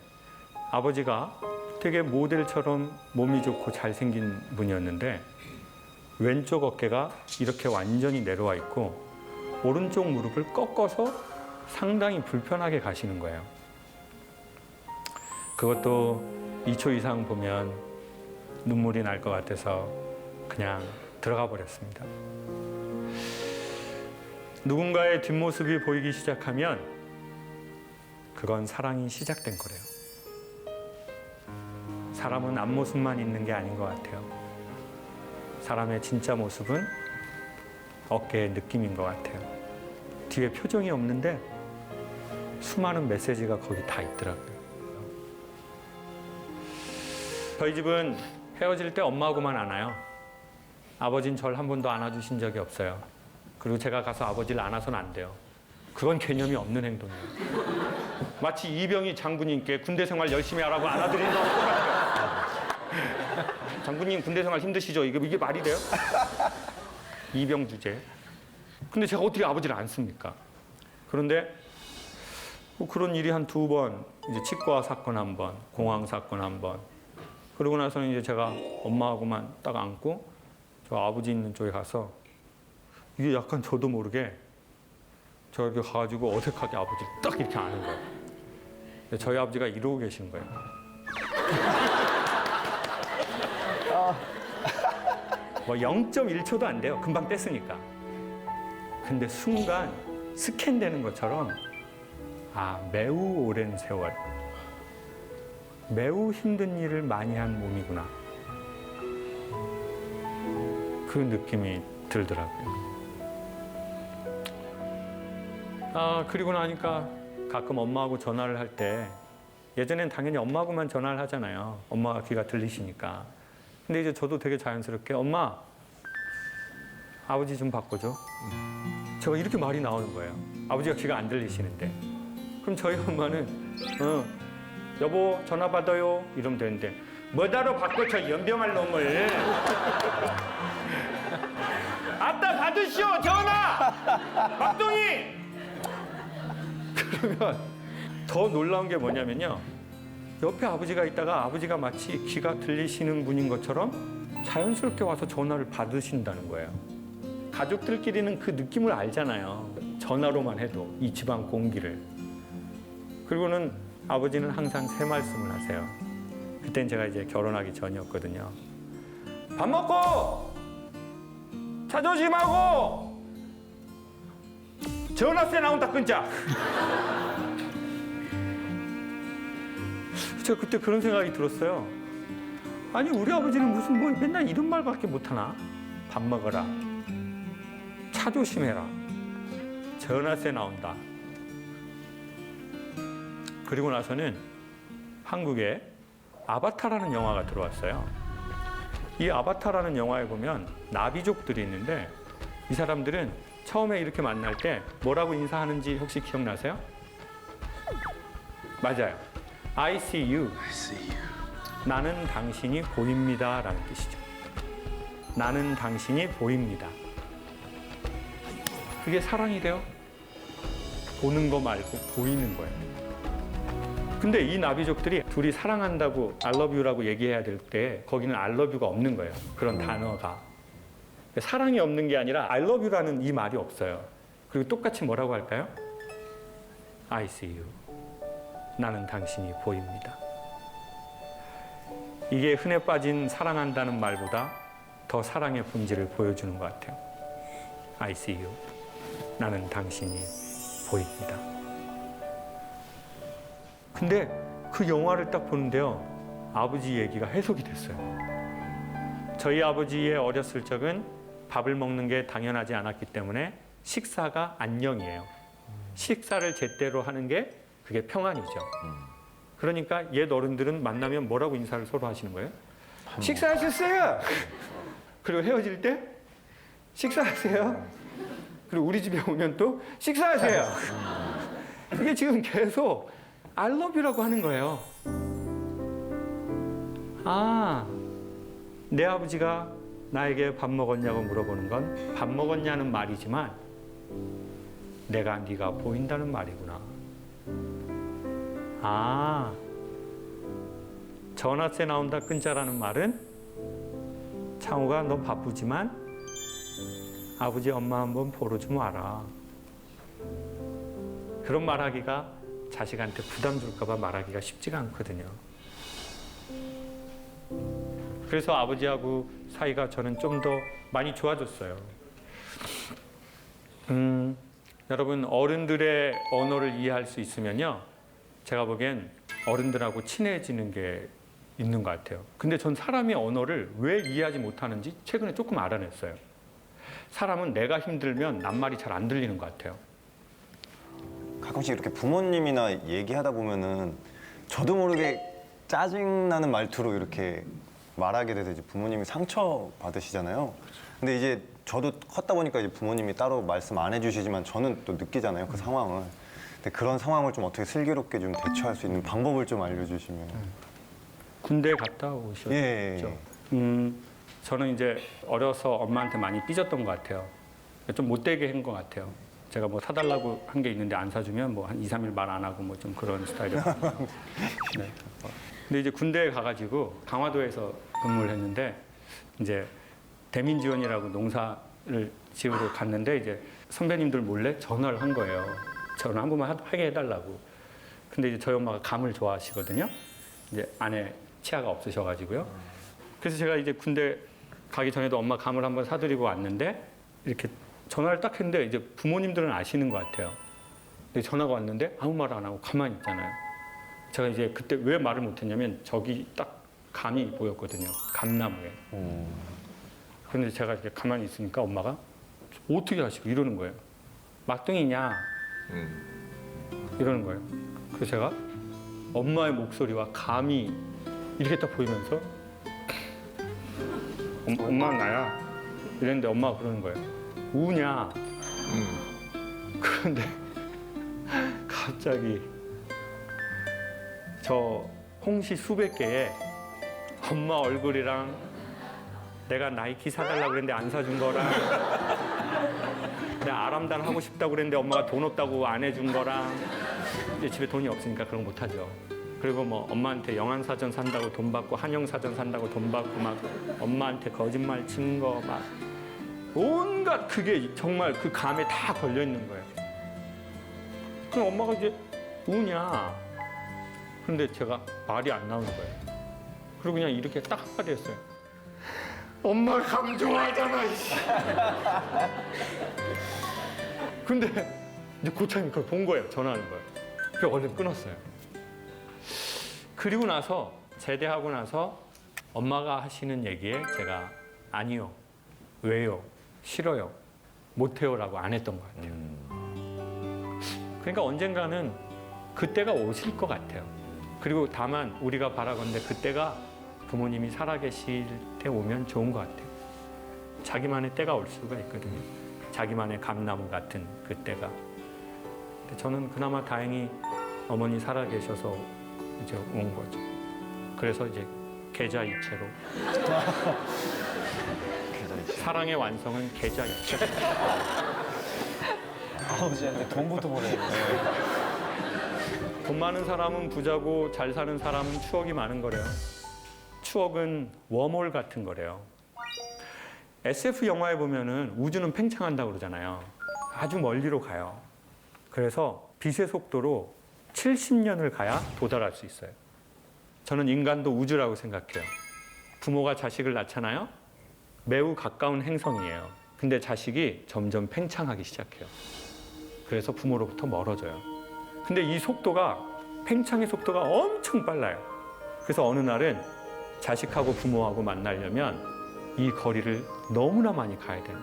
[SPEAKER 2] 아버지가 되게 모델처럼 몸이 좋고 잘생긴 분이었는데 왼쪽 어깨가 이렇게 완전히 내려와 있고 오른쪽 무릎을 꺾어서 상당히 불편하게 가시는 거예요. 그것도 2초 이상 보면 눈물이 날 것 같아서 그냥 들어가 버렸습니다. 누군가의 뒷모습이 보이기 시작하면 그건 사랑이 시작된 거래요. 사람은 앞모습만 있는 게 아닌 것 같아요. 사람의 진짜 모습은 어깨의 느낌인 것 같아요. 뒤에 표정이 없는데 수많은 메시지가 거기 다 있더라고요. 저희 집은 헤어질 때 엄마하고만 안아요. 아버지는 절 한 번도 안아주신 적이 없어요. 그리고 제가 가서 아버지를 안아서는 안 돼요. 그건 개념이 없는 행동이에요. 마치 이병희 장군님께 군대 생활 열심히 하라고 안아드리는 거 똑같아요. 장군님 군대 생활 힘드시죠? 이게 말이 돼요? 이병 주제. 근데 제가 어떻게 아버지를 안 씁니까? 그런데 뭐 그런 일이 한 2번, 이제 치과 사건 1번, 공황 사건 1번. 그러고 나서는 이제 제가 엄마하고만 딱 안고 저 아버지 있는 쪽에 가서 이게 약간 저도 모르게 저 이렇게 가가지고 어색하게 아버지를 딱 이렇게 아는 거예요. 근데 저희 아버지가 이러고 계시는 거예요. 뭐 0.1초도 안 돼요. 금방 뗐으니까. 근데 순간 스캔되는 것처럼 아, 매우 오랜 세월, 매우 힘든 일을 많이 한 몸이구나. 그 느낌이 들더라고요. 아, 그리고 나니까 가끔 엄마하고 전화를 할 때 예전엔 당연히 엄마하고만 전화를 하잖아요. 엄마가 귀가 들리시니까. 근데 이제 저도 되게 자연스럽게 엄마, 아버지 좀 바꿔줘. 제가 이렇게 말이 나오는 거예요. 아버지가 귀가 안 들리시는데. 그럼 저희 엄마는 여보 전화 받아요 이러면 되는데 뭐다로 바꿔 저 연병할 놈을. 아따 받으시오 전화 박동희. 그러면 더 놀라운 게 뭐냐면요, 옆에 아버지가 있다가 아버지가 마치 귀가 들리시는 분인 것처럼 자연스럽게 와서 전화를 받으신다는 거예요. 가족들끼리는 그 느낌을 알잖아요. 전화로만 해도 이 집안 공기를. 그리고는 아버지는 항상 새 말씀을 하세요. 그땐 제가 이제 결혼하기 전이었거든요. 밥 먹고 차 조심하고 전화세 나온다 끊자. 제가 그때 그런 생각이 들었어요. 아니 우리 아버지는 무슨 뭐 맨날 이런 말밖에 못하나? 밥 먹어라, 차 조심해라, 전화세 나온다. 그리고 나서는 한국에 아바타라는 영화가 들어왔어요. 이 아바타라는 영화에 보면 나비족들이 있는데 이 사람들은 처음에 이렇게 만날 때 뭐라고 인사하는지 혹시 기억나세요? 맞아요. I see you. 나는 당신이 보입니다 라는 뜻이죠. 나는 당신이 보입니다. 그게 사랑이 돼요? 보는 거 말고 보이는 거예요. 근데 이 나비족들이 둘이 사랑한다고 I love you라고 얘기해야 될 때 거기는 I love you가 없는 거예요. 그런 단어가. 사랑이 없는 게 아니라 I love you라는 이 말이 없어요. 그리고 똑같이 뭐라고 할까요? I see you. 나는 당신이 보입니다. 이게 흔해 빠진 사랑한다는 말보다 더 사랑의 본질을 보여주는 것 같아요. I see you. 나는 당신이 보입니다. 근데 그 영화를 딱 보는데요, 아버지 얘기가 해석이 됐어요. 저희 아버지의 어렸을 적은 밥을 먹는 게 당연하지 않았기 때문에 식사가 안녕이에요. 식사를 제때로 하는 게 그게 평안이죠. 그러니까 옛 어른들은 만나면 뭐라고 인사를 서로 하시는 거예요? 식사하셨어요? 그리고 헤어질 때 식사하세요? 그리고 우리 집에 오면 또 식사하세요? 이게 지금 계속 I love you라고 하는 거예요. 아, 내 아버지가 나에게 밥 먹었냐고 물어보는 건 밥 먹었냐는 말이지만 내가 네가 보인다는 말이구나. 아, 전화세 나온다 끊자라는 말은 창호가 너 바쁘지만 아버지 엄마 한번 보러 좀 와라. 그런 말하기가 자식한테 부담 줄까 봐 말하기가 쉽지가 않거든요. 그래서 아버지하고 사이가 저는 좀 더 많이 좋아졌어요. 여러분, 어른들의 언어를 이해할 수 있으면요, 제가 보기엔 어른들하고 친해지는 게 있는 것 같아요. 근데 전 사람의 언어를 왜 이해하지 못하는지 최근에 조금 알아냈어요. 사람은 내가 힘들면 남 말이 잘 안 들리는 것 같아요.
[SPEAKER 6] 가끔씩 이렇게 부모님이나 얘기하다 보면은 저도 모르게 짜증나는 말투로 이렇게 말하게 돼서 이제 부모님이 상처 받으시잖아요. 근데 이제 저도 컸다 보니까 이제 부모님이 따로 말씀 안 해주시지만 저는 또 느끼잖아요, 그 상황을. 근데 그런 상황을 좀 어떻게 슬기롭게 좀 대처할 수 있는 방법을 좀 알려주시면.
[SPEAKER 2] 군대 갔다 오셨죠?
[SPEAKER 6] 예.
[SPEAKER 2] 저는 이제 어려서 엄마한테 많이 삐졌던 것 같아요. 좀 못되게 한 것 같아요. 제가 뭐 사달라고 한 게 있는데 안 사주면 뭐 한 2, 3일 말 안 하고 뭐 좀 그런 스타일이었거든요. 네. 근데 이제 군대에 가가지고 강화도에서 근무를 했는데 이제 대민지원이라고 농사를 지으러 갔는데 이제 선배님들 몰래 전화를 한 거예요. 전화 한 번만 하게 해달라고. 근데 이제 저희 엄마가 감을 좋아하시거든요. 이제 아내 치아가 없으셔가지고요. 그래서 제가 이제 군대 가기 전에도 엄마 감을 한번 사드리고 왔는데 이렇게 전화를 딱 했는데 이제 부모님들은 아시는 것 같아요. 근데 전화가 왔는데 아무 말 안 하고 가만히 있잖아요. 제가 이제 그때 왜 말을 못했냐면 저기 딱 감이 보였거든요. 감나무에. 그런데 제가 이렇게 가만히 있으니까 엄마가 어떻게 하시고 이러는 거예요. 막둥이냐 이러는 거예요. 그래서 제가 엄마의 목소리와 감이 이렇게 딱 보이면서 엄마는 나야 이랬는데 엄마가 그러는 거예요. 우냐. 그런데 갑자기 저 홍시 수백 개에 엄마 얼굴이랑 내가 나이키 사달라고 그랬는데 안 사준 거랑 내가 아람단 하고 싶다고 그랬는데 엄마가 돈 없다고 안 해준 거랑 이제 집에 돈이 없으니까 그런 거 못하죠. 그리고 뭐 엄마한테 영안사전 산다고 돈 받고 한영사전 산다고 돈 받고 막 엄마한테 거짓말 친 거 막 온갖 그게 정말 그 감에 다 걸려 있는 거예요. 그럼 엄마가 이제 우냐. 그런데 제가 말이 안 나오는 거예요. 그리고 그냥 이렇게 딱 한마디 했어요. 엄마 감 좋아하잖아. 이씨. 근데 이제 고참이 그걸 본 거예요. 전화하는 거예요. 그래서 얼른 끊었어요. 그리고 나서 제대하고 나서 엄마가 하시는 얘기에 제가 아니요, 왜요, 싫어요, 못해요라고 안 했던 것 같아요. 그러니까 언젠가는 그때가 오실 것 같아요. 그리고 다만 우리가 바라건대 그때가 부모님이 살아계실 때 오면 좋은 것 같아요. 자기만의 때가 올 수가 있거든요. 자기만의 감나무 같은 그 때가. 근데 저는 그나마 다행히 어머니 살아계셔서 이제 온 거죠. 그래서 이제 계좌이체로. 사랑의 완성은 계좌이체.
[SPEAKER 3] 아버지한테 돈부터 보내요.
[SPEAKER 2] 돈 많은 사람은 부자고 잘 사는 사람은 추억이 많은 거래요. 추억은 웜홀 같은 거래요. SF 영화에 보면은 우주는 팽창한다고 그러잖아요. 아주 멀리로 가요. 그래서 빛의 속도로 70년을 가야 도달할 수 있어요. 저는 인간도 우주라고 생각해요. 부모가 자식을 낳잖아요. 매우 가까운 행성이에요. 근데 자식이 점점 팽창하기 시작해요. 그래서 부모로부터 멀어져요. 근데 이 속도가 팽창의 속도가 엄청 빨라요. 그래서 어느 날은 자식하고 부모하고 만나려면 이 거리를 너무나 많이 가야 돼요.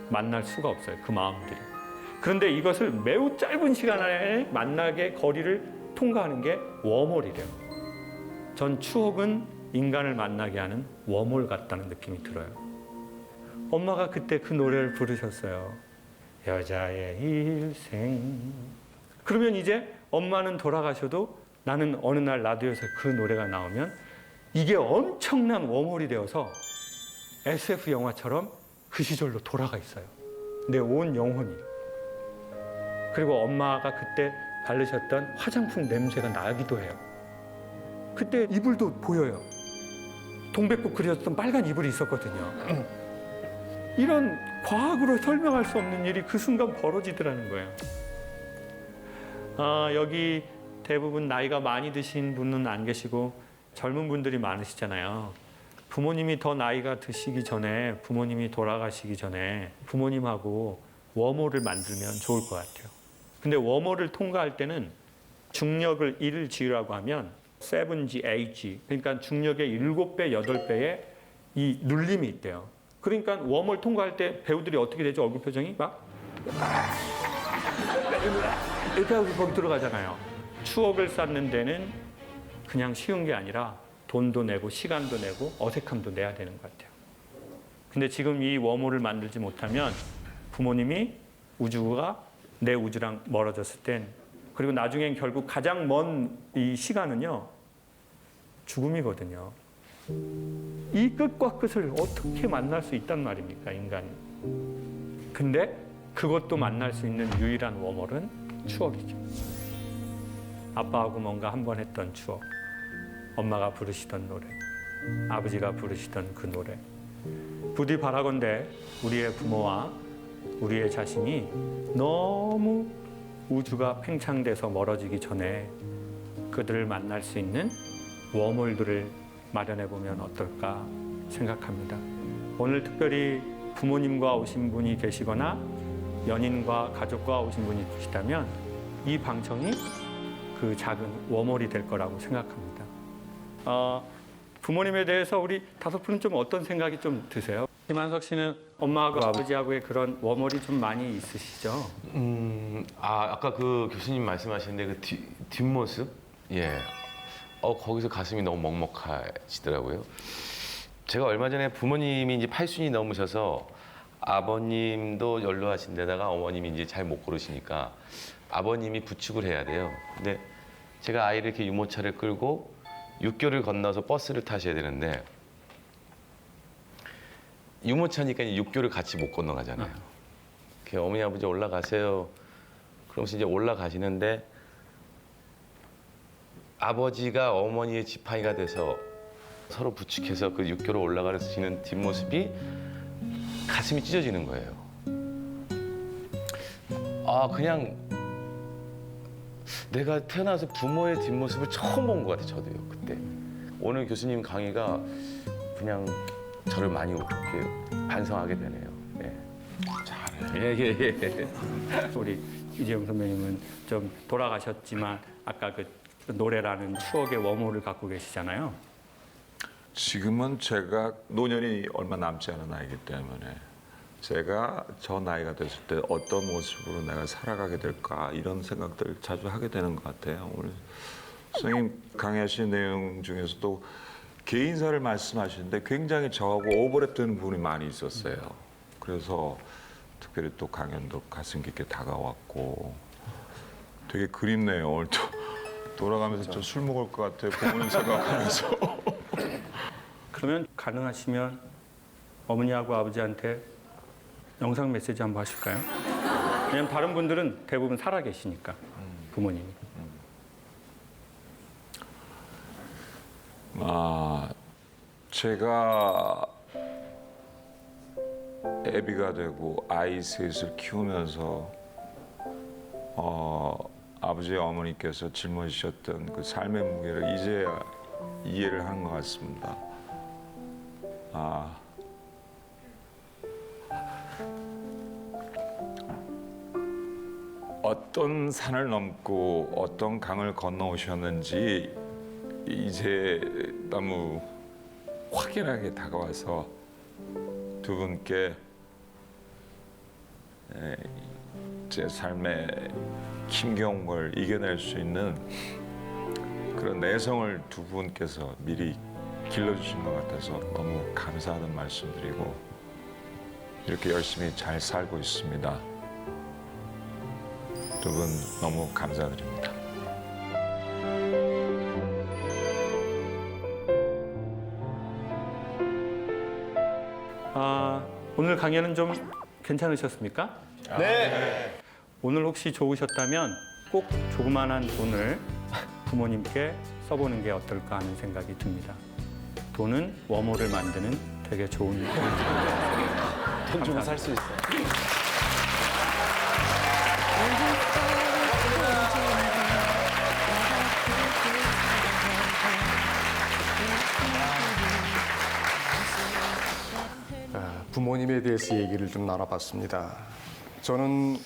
[SPEAKER 2] 만날 수가 없어요. 그 마음들이. 그런데 이것을 매우 짧은 시간 안에 만나게 거리를 통과하는 게 웜홀이래요. 전 추억은 인간을 만나게 하는 웜홀 같다는 느낌이 들어요. 엄마가 그때 그 노래를 부르셨어요. 여자의 일생. 그러면 이제 엄마는 돌아가셔도 나는 어느 날 라디오에서 그 노래가 나오면 이게 엄청난 웜홀이 되어서 SF 영화처럼 그 시절로 돌아가 있어요. 내 온 영혼이. 그리고 엄마가 그때 바르셨던 화장품 냄새가 나기도 해요. 그때 이불도 보여요. 동백꽃 그려졌던 빨간 이불이 있었거든요. 이런 과학으로 설명할 수 없는 일이 그 순간 벌어지더라는 거예요. 여기 대부분 나이가 많이 드신 분은 안 계시고 젊은 분들이 많으시잖아요. 부모님이 더 나이가 드시기 전에, 부모님이 돌아가시기 전에 부모님하고 웜홀을 만들면 좋을 것 같아요. 근데 웜홀을 통과할 때는 중력을 1을 지으라고 하면 7G, 8G, 그러니까 중력의 7배, 8배의 이 눌림이 있대요. 그러니까 웜홀 통과할 때 배우들이 어떻게 되죠? 얼굴 표정이 막 이렇게 하고 거기 들어가잖아요. 추억을 쌓는 데는 그냥 쉬운 게 아니라 돈도 내고 시간도 내고 어색함도 내야 되는 것 같아요. 근데 지금 이 웜홀을 만들지 못하면 부모님이 우주가 내 우주랑 멀어졌을 땐, 그리고 나중엔 결국 가장 먼 이 시간은요 죽음이거든요. 이 끝과 끝을 어떻게 만날 수 있단 말입니까, 인간이. 근데 그것도 만날 수 있는 유일한 워멀은 추억이죠. 아빠하고 뭔가 한번 했던 추억, 엄마가 부르시던 노래, 아버지가 부르시던 그 노래. 부디 바라건대 우리의 부모와 우리의 자신이 너무 우주가 팽창돼서 멀어지기 전에 그들을 만날 수 있는 워멀들을 마련해 보면 어떨까 생각합니다. 오늘 특별히 부모님과 오신 분이 계시거나 연인과 가족과 오신 분이 계시다면 이 방청이 그 작은 워멀이 될 거라고 생각합니다. 부모님에 대해서 우리 다섯 분은 좀 어떤 생각이 좀 드세요? 김한석 씨는 엄마하고 아버지하고의 그런 워멀이 좀 많이 있으시죠?
[SPEAKER 8] 아까 그 교수님 말씀하시는데 그 뒷모습? 예. 거기서 가슴이 너무 먹먹해지더라고요. 제가 얼마 전에 부모님이 이제 80이 넘으셔서 아버님도 연로하신 데다가 어머님이 이제 잘 못 걸으시니까 아버님이 부축을 해야 돼요. 근데 제가 아이를 이렇게 유모차를 끌고 6교를 건너서 버스를 타셔야 되는데 유모차니까 이제 6교를 같이 못 건너가잖아요. 어머니 아버지 올라가세요. 그러면서 이제 올라가시는데 아버지가 어머니의 지팡이가 돼서 서로 부축해서 그 6교로 올라가시는 뒷모습이 가슴이 찢어지는 거예요. 그냥 내가 태어나서 부모의 뒷모습을 처음 본 것 같아요, 저도요, 그때. 오늘 교수님 강의가 그냥 저를 많이 이렇게 반성하게 되네요. 네. 잘해. 예.
[SPEAKER 2] 우리 이재용 선배님은 좀 돌아가셨지만 아까 그 노래라는 추억의 워멀을 갖고 계시잖아요.
[SPEAKER 5] 지금은 제가 노년이 얼마 남지 않은 나이기 때문에 제가 저 나이가 됐을 때 어떤 모습으로 내가 살아가게 될까 이런 생각들을 자주 하게 되는 것 같아요. 오늘 선생님 강의하신 내용 중에서도 개인사를 말씀하시는데 굉장히 저하고 오버랩되는 부분이 많이 있었어요. 그래서 특별히 또 강연도 가슴 깊게 다가왔고 되게 그립네요. 오늘 또 돌아가면서 좀 술 먹을 것 같아요. 부모님 생각하면서.
[SPEAKER 2] 그러면 가능하시면 어머니하고 아버지한테 영상 메시지 한번 하실까요? 왜냐면 다른 분들은 대부분 살아 계시니까 부모님이.
[SPEAKER 5] 제가 애비가 되고 아이 셋을 키우면서 아버지 어머니께서 짊어지셨던 그 삶의 무게를 이제야 이해를 하는 것 같습니다. 어떤 산을 넘고 어떤 강을 건너오셨는지 이제 너무 확연하게 다가와서 두 분께 제 삶의 힘겨운 걸 이겨낼 수 있는 그런 내성을 두 분께서 미리 길러주신 것 같아서 너무 감사하다는 말씀드리고 이렇게 열심히 잘 살고 있습니다. 두 분 너무 감사드립니다.
[SPEAKER 2] 오늘 강연은 좀 괜찮으셨습니까? 네. 오늘 혹시 좋으셨다면 꼭 조그만한 돈을 부모님께 써보는 게 어떨까 하는 생각이 듭니다. 돈은 워멀을 만드는 되게 좋은 도구입니다.
[SPEAKER 3] 돈 주면 살 수 있어.
[SPEAKER 1] 부모님에 대해서 얘기를 좀 나눠봤습니다. 저는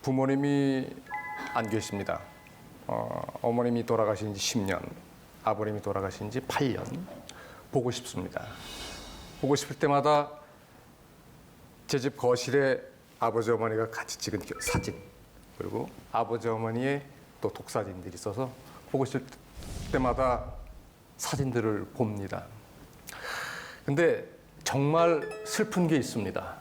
[SPEAKER 1] 부모님이 안 계십니다. 어머님이 돌아가신 지 10년, 아버님이 돌아가신 지 8년. 보고 싶습니다. 보고 싶을 때마다 제 집 거실에 아버지 어머니가 같이 찍은 사진, 그리고 아버지 어머니의 또 독사진들이 있어서 보고 싶을 때마다 사진들을 봅니다. 근데 정말 슬픈 게 있습니다.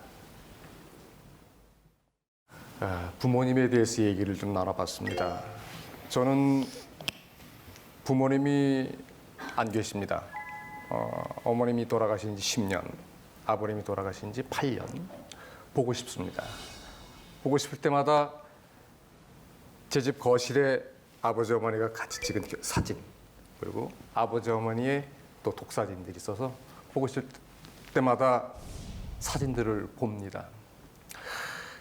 [SPEAKER 1] 부모님에 대해서 얘기를 좀 나눠봤습니다. 저는 부모님이 안 계십니다. 어머님이 돌아가신 지 10년, 아버님이 돌아가신 지 8년 보고 싶습니다. 보고 싶을 때마다 제 집 거실에 아버지 어머니가 같이 찍은 사진, 그리고 아버지 어머니의 또 독사진들이 있어서 보고 싶을 때마다 사진들을 봅니다.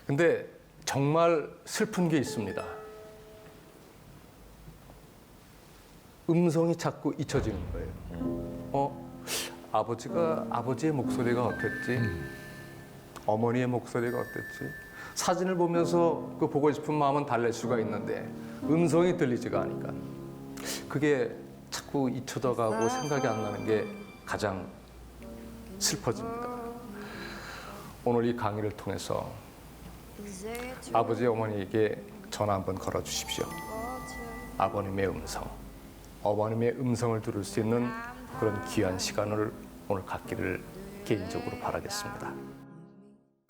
[SPEAKER 1] 근데 정말 슬픈 게 있습니다. 음성이 자꾸 잊혀지는 거예요. 아버지의 목소리가 어땠지? 어머니의 목소리가 어땠지? 사진을 보면서 그 보고 싶은 마음은 달랠 수가 있는데 음성이 들리지가 않으니까 그게 자꾸 잊혀져 가고 생각이 안 나는 게 가장 슬퍼집니다. 오늘 이 강의를 통해서 아버지 어머니에게 전화 한번 걸어 주십시오. 아버님의 음성, 어머님의 음성을 들을 수 있는 그런 귀한 시간을 오늘 갖기를 개인적으로 바라겠습니다.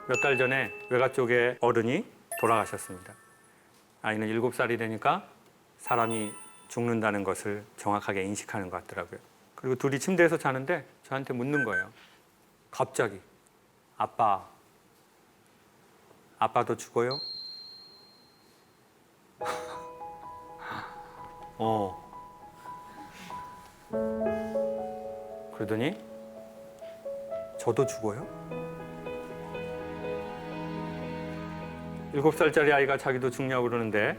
[SPEAKER 2] 몇 달 전에 외가 쪽에 어른이 돌아가셨습니다. 아이는 7살이 되니까 사람이 죽는다는 것을 정확하게 인식하는 것 같더라고요. 그리고 둘이 침대에서 자는데 저한테 묻는 거예요. 갑자기 아빠도 죽어요? 그러더니 저도 죽어요? 7살짜리 아이가 자기도 죽냐고 그러는데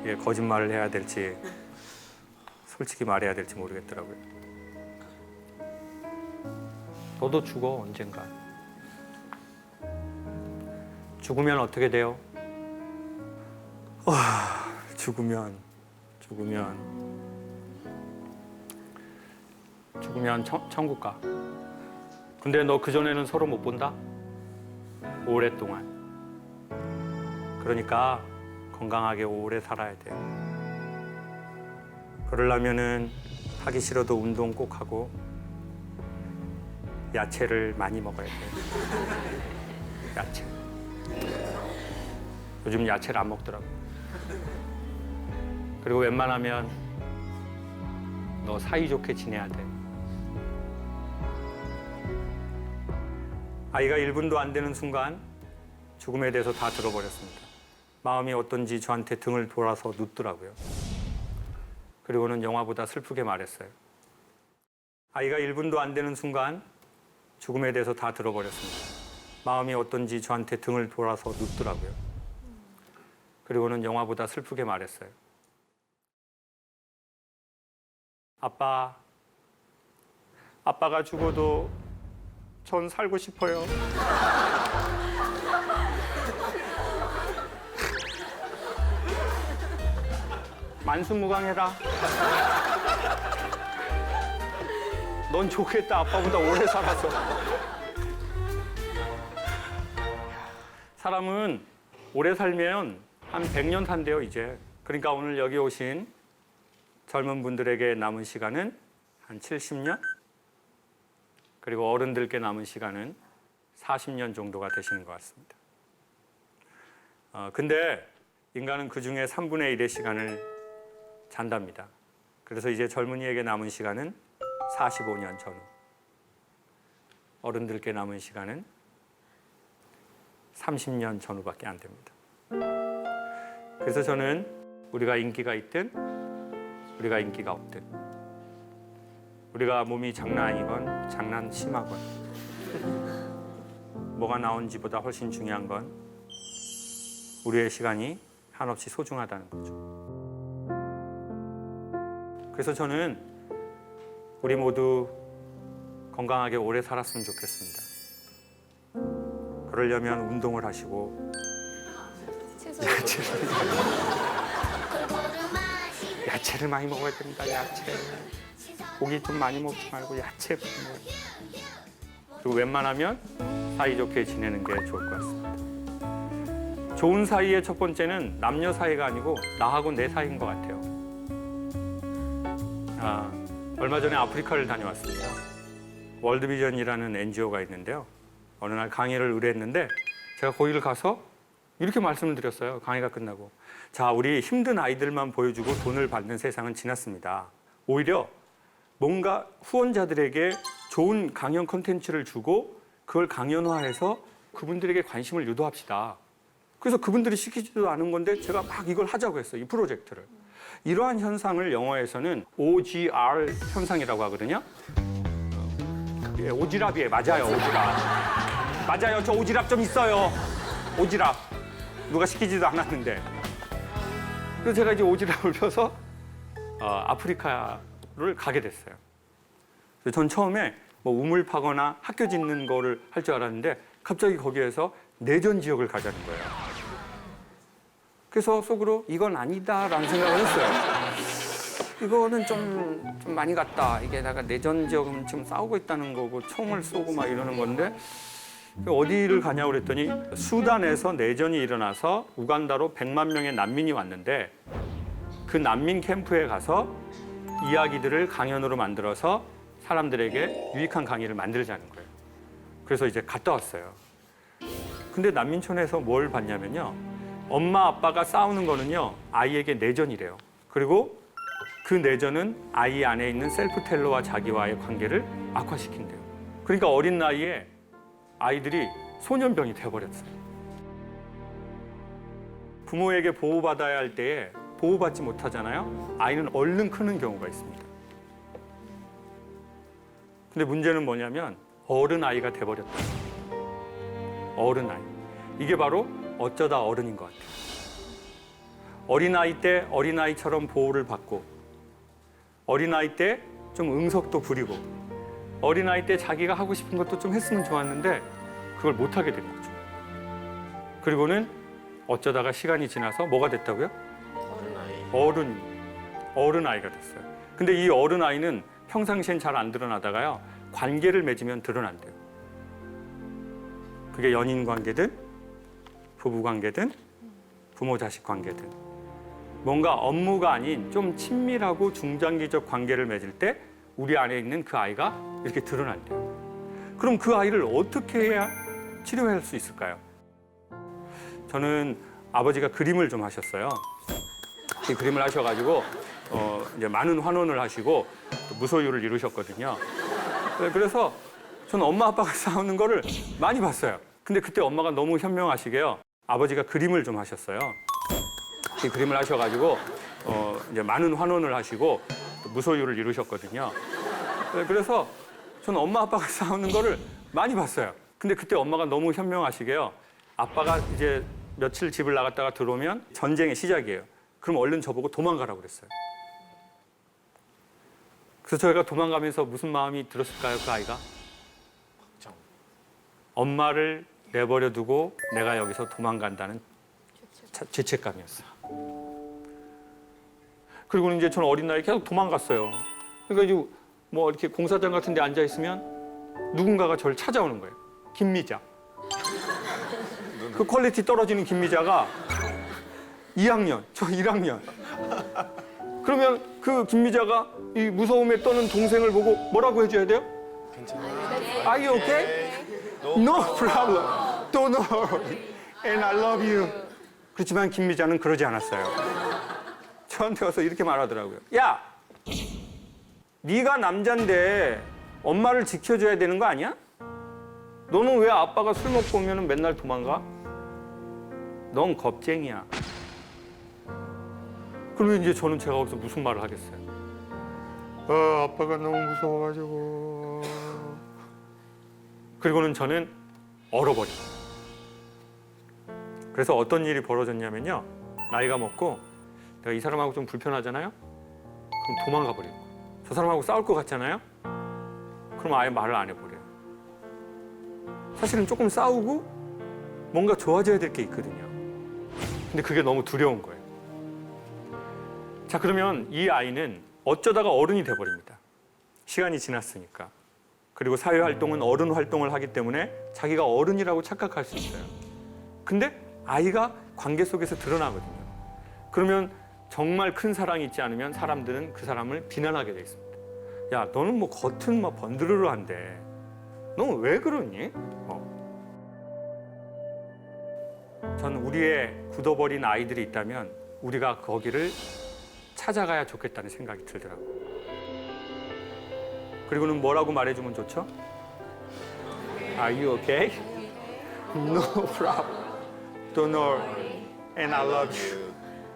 [SPEAKER 2] 이게 거짓말을 해야 될지 솔직히 말해야 될지 모르겠더라고요. 너도 죽어 언젠가. 죽으면 어떻게 돼요? 죽으면 천국 가. 근데 너 그전에는 서로 못 본다? 오랫동안. 그러니까 건강하게 오래 살아야 돼. 그러려면은 하기 싫어도 운동 꼭 하고 야채를 많이 먹어야 돼. 야채. 요즘 야채를 안 먹더라고. 그리고 웬만하면 너 사이좋게 지내야 돼. 아이가 1분도 안 되는 순간 죽음에 대해서 다 들어버렸습니다. 마음이 어떤지 저한테 등을 돌아서 눕더라고요. 그리고는 영화보다 슬프게 말했어요. 아이가 1분도 안 되는 순간 죽음에 대해서 다 들어버렸습니다. 마음이 어떤지 저한테 등을 돌아서 눕더라고요. 그리고는 영화보다 슬프게 말했어요. 아빠가 죽어도 전 살고 싶어요. 만수무강해라. 넌 좋겠다. 아빠보다 오래 살아서. 사람은 오래 살면 한 100년 산대요, 이제. 그러니까 오늘 여기 오신 젊은 분들에게 남은 시간은 한 70년? 그리고 어른들께 남은 시간은 40년 정도가 되시는 것 같습니다. 근데 인간은 그 중에 3분의 1의 시간을 잔답니다. 그래서 이제 젊은이에게 남은 시간은 45년 전후. 어른들께 남은 시간은 30년 전후밖에 안 됩니다. 그래서 저는 우리가 인기가 있든 우리가 인기가 없든 우리가 몸이 장난 아니건 장난 심하건 뭐가 나온지보다 훨씬 중요한 건 우리의 시간이 한없이 소중하다는 거죠. 그래서 저는 우리 모두 건강하게 오래 살았으면 좋겠습니다. 그러려면 운동을 하시고 야채를 많이 먹어야 됩니다. 야채. 고기 좀 많이 먹지 말고 야채 먹어요. 그리고 웬만하면 사이좋게 지내는 게 좋을 것 같습니다. 좋은 사이의 첫 번째는 남녀 사이가 아니고 나하고 내 사이인 것 같아요. 얼마 전에 아프리카를 다녀왔습니다. 월드비전이라는 NGO가 있는데요. 어느 날 강의를 의뢰했는데 제가 거기를 가서 이렇게 말씀을 드렸어요. 강의가 끝나고. 자, 우리 힘든 아이들만 보여주고 돈을 받는 세상은 지났습니다. 오히려 뭔가 후원자들에게 좋은 강연 콘텐츠를 주고 그걸 강연화해서 그분들에게 관심을 유도합시다. 그래서 그분들이 시키지도 않은 건데 제가 막 이걸 하자고 했어요. 이 프로젝트를. 이러한 현상을 영어에서는 OGR 현상이라고 하거든요. 예, 오지랖이에요. 맞아요. 오지랖. 맞아요. 저 오지랖 좀 있어요. 오지랖. 누가 시키지도 않았는데. 그래서 제가 이제 오지랖을 펴서 아프리카를 가게 됐어요. 그래서 전 처음에 뭐 우물 파거나 학교 짓는 거를 할 줄 알았는데 갑자기 거기에서 내전 지역을 가자는 거예요. 그래서 속으로 이건 아니다라는 생각을 했어요. 이거는 좀 많이 갔다. 이게 내가 내전 지역은 지금 싸우고 있다는 거고 총을 쏘고 막 이러는 건데 어디를 가냐고 그랬더니 수단에서 내전이 일어나서 우간다로 100만 명의 난민이 왔는데 그 난민 캠프에 가서 이야기들을 강연으로 만들어서 사람들에게 유익한 강의를 만들자는 거예요. 그래서 이제 갔다 왔어요. 근데 난민촌에서 뭘 봤냐면요. 엄마 아빠가 싸우는 거는요. 아이에게 내전이래요. 그리고 그 내전은 아이 안에 있는 셀프텔러와 자기와의 관계를 악화시킨대요. 그러니까 어린 나이에 아이들이 소년병이 돼버렸어요. 부모에게 보호받아야 할 때에 보호받지 못하잖아요. 아이는 얼른 크는 경우가 있습니다. 근데 문제는 뭐냐면 어른 아이가 돼버렸다. 어른 아이. 이게 바로 어쩌다 어른인 것 같아요. 어린아이 때 어린아이처럼 보호를 받고 어린아이 때 좀 응석도 부리고 어린아이 때 자기가 하고 싶은 것도 좀 했으면 좋았는데 그걸 못하게 된 거죠. 그리고는 어쩌다가 시간이 지나서 뭐가 됐다고요? 어른아이가 됐어요. 근데 이 어른아이는 평상시엔 잘 안 드러나다가요. 관계를 맺으면 드러난대요. 그게 연인 관계든 부부 관계든 부모 자식 관계든 뭔가 업무가 아닌 좀 친밀하고 중장기적 관계를 맺을 때 우리 안에 있는 그 아이가 이렇게 드러난대요. 그럼 그 아이를 어떻게 해야 치료할 수 있을까요? 저는 아버지가 그림을 좀 하셨어요. 이 그림을 하셔가지고 이제 많은 환원을 하시고 또 무소유를 이루셨거든요. 그래서 저는 엄마 아빠가 싸우는 거를 많이 봤어요. 근데 그때 엄마가 너무 현명하시게요. 아버지가 그림을 좀 하셨어요. 이 그림을 하셔가지고 이제 많은 환원을 하시고 또 무소유를 이루셨거든요. 그래서 저는 엄마 아빠가 싸우는 거를 많이 봤어요. 근데 그때 엄마가 너무 현명하시게요. 아빠가 이제 며칠 집을 나갔다가 들어오면 전쟁의 시작이에요. 그럼 얼른 저보고 도망가라고 그랬어요. 그래서 저희가 도망가면서 무슨 마음이 들었을까요, 그 아이가? 엄마를 내버려 두고 내가 여기서 도망간다는 죄책감이었어요. 그리고 이제 저는 어린 나이에 계속 도망갔어요. 그러니까 이제 뭐 이렇게 공사장 같은 데 앉아 있으면 누군가가 저를 찾아오는 거예요. 김미자. 그 퀄리티 떨어지는 김미자가 2학년, 저 1학년. 그러면 그 김미자가 이 무서움에 떠는 동생을 보고 뭐라고 해줘야 돼요? 괜찮아요. Are you okay? No problem. Don't worry. And I love you. 그렇지만 김미자는 그러지 않았어요. 저한테 와서 이렇게 말하더라고요. 야, 네가 남잔데 엄마를 지켜줘야 되는 거 아니야? 너는 왜 아빠가 술 먹고 오면 맨날 도망가? 넌 겁쟁이야. 그러면 이제 저는 제가 거기서 무슨 말을 하겠어요? 아빠가 너무 무서워가지고. 그리고는 저는 얼어버려요. 그래서 어떤 일이 벌어졌냐면요. 나이가 먹고 내가 이 사람하고 좀 불편하잖아요? 그럼 도망가 버리고. 저 사람하고 싸울 것 같잖아요? 그럼 아예 말을 안 해버려요. 사실은 조금 싸우고 뭔가 좋아져야 될 게 있거든요. 근데 그게 너무 두려운 거예요. 자, 그러면 이 아이는 어쩌다가 어른이 돼버립니다. 시간이 지났으니까. 그리고 사회활동은 어른 활동을 하기 때문에 자기가 어른이라고 착각할 수 있어요. 근데 아이가 관계 속에서 드러나거든요. 그러면 정말 큰 사랑이 있지 않으면 사람들은 그 사람을 비난하게 돼 있습니다. 야, 너는 뭐 겉은 막 번드르르한데 너는 왜 그러니? 저는 우리의 굳어버린 아이들이 있다면 우리가 거기를 찾아가야 좋겠다는 생각이 들더라고요. 그리고는 뭐라고 말해주면 좋죠? Are you okay? No problem. Don't worry. And I love you.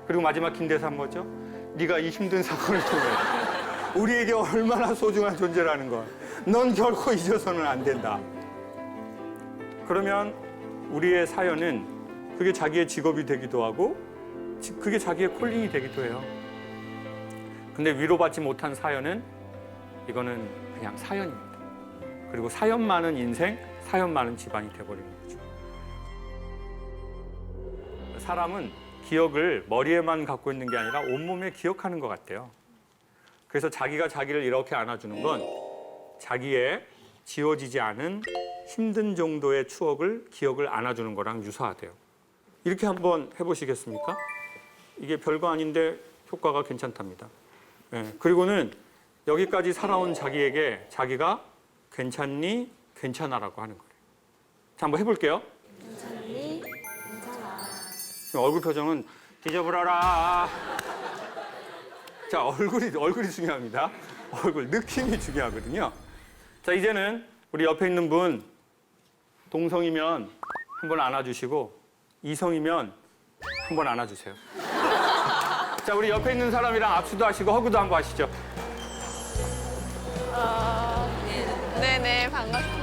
[SPEAKER 2] 그리고 마지막 긴 대사 뭐죠? 네가 이 힘든 상황을 통해 우리에게 얼마나 소중한 존재라는 걸. 넌 결코 잊어서는 안 된다. 그러면 우리의 사연은 그게 자기의 직업이 되기도 하고 그게 자기의 콜링이 되기도 해요. 근데 위로받지 못한 사연은 이거는 그냥 사연입니다. 그리고 사연 많은 인생, 사연 많은 집안이 돼버리는 거죠. 사람은 기억을 머리에만 갖고 있는 게 아니라 온몸에 기억하는 것 같아요. 그래서 자기가 자기를 이렇게 안아주는 건 자기의 지워지지 않은 힘든 정도의 추억을, 기억을 안아주는 거랑 유사하대요. 이렇게 한번 해보시겠습니까? 이게 별거 아닌데 효과가 괜찮답니다. 예, 그리고는 여기까지 살아온 자기에게 자기가 괜찮니? 괜찮아라고 하는 거예요. 자, 한번 해볼게요.
[SPEAKER 4] 괜찮니? 괜찮아.
[SPEAKER 2] 지금 얼굴 표정은 뒤져보라라. 자, 얼굴이 중요합니다. 얼굴, 느낌이 중요하거든요. 자, 이제는 우리 옆에 있는 분 동성이면 한번 안아주시고 이성이면 한번 안아주세요. 자, 우리 옆에 있는 사람이랑 악수도 하시고 허그도 한번 하시죠.
[SPEAKER 4] 네네, 반갑습니다.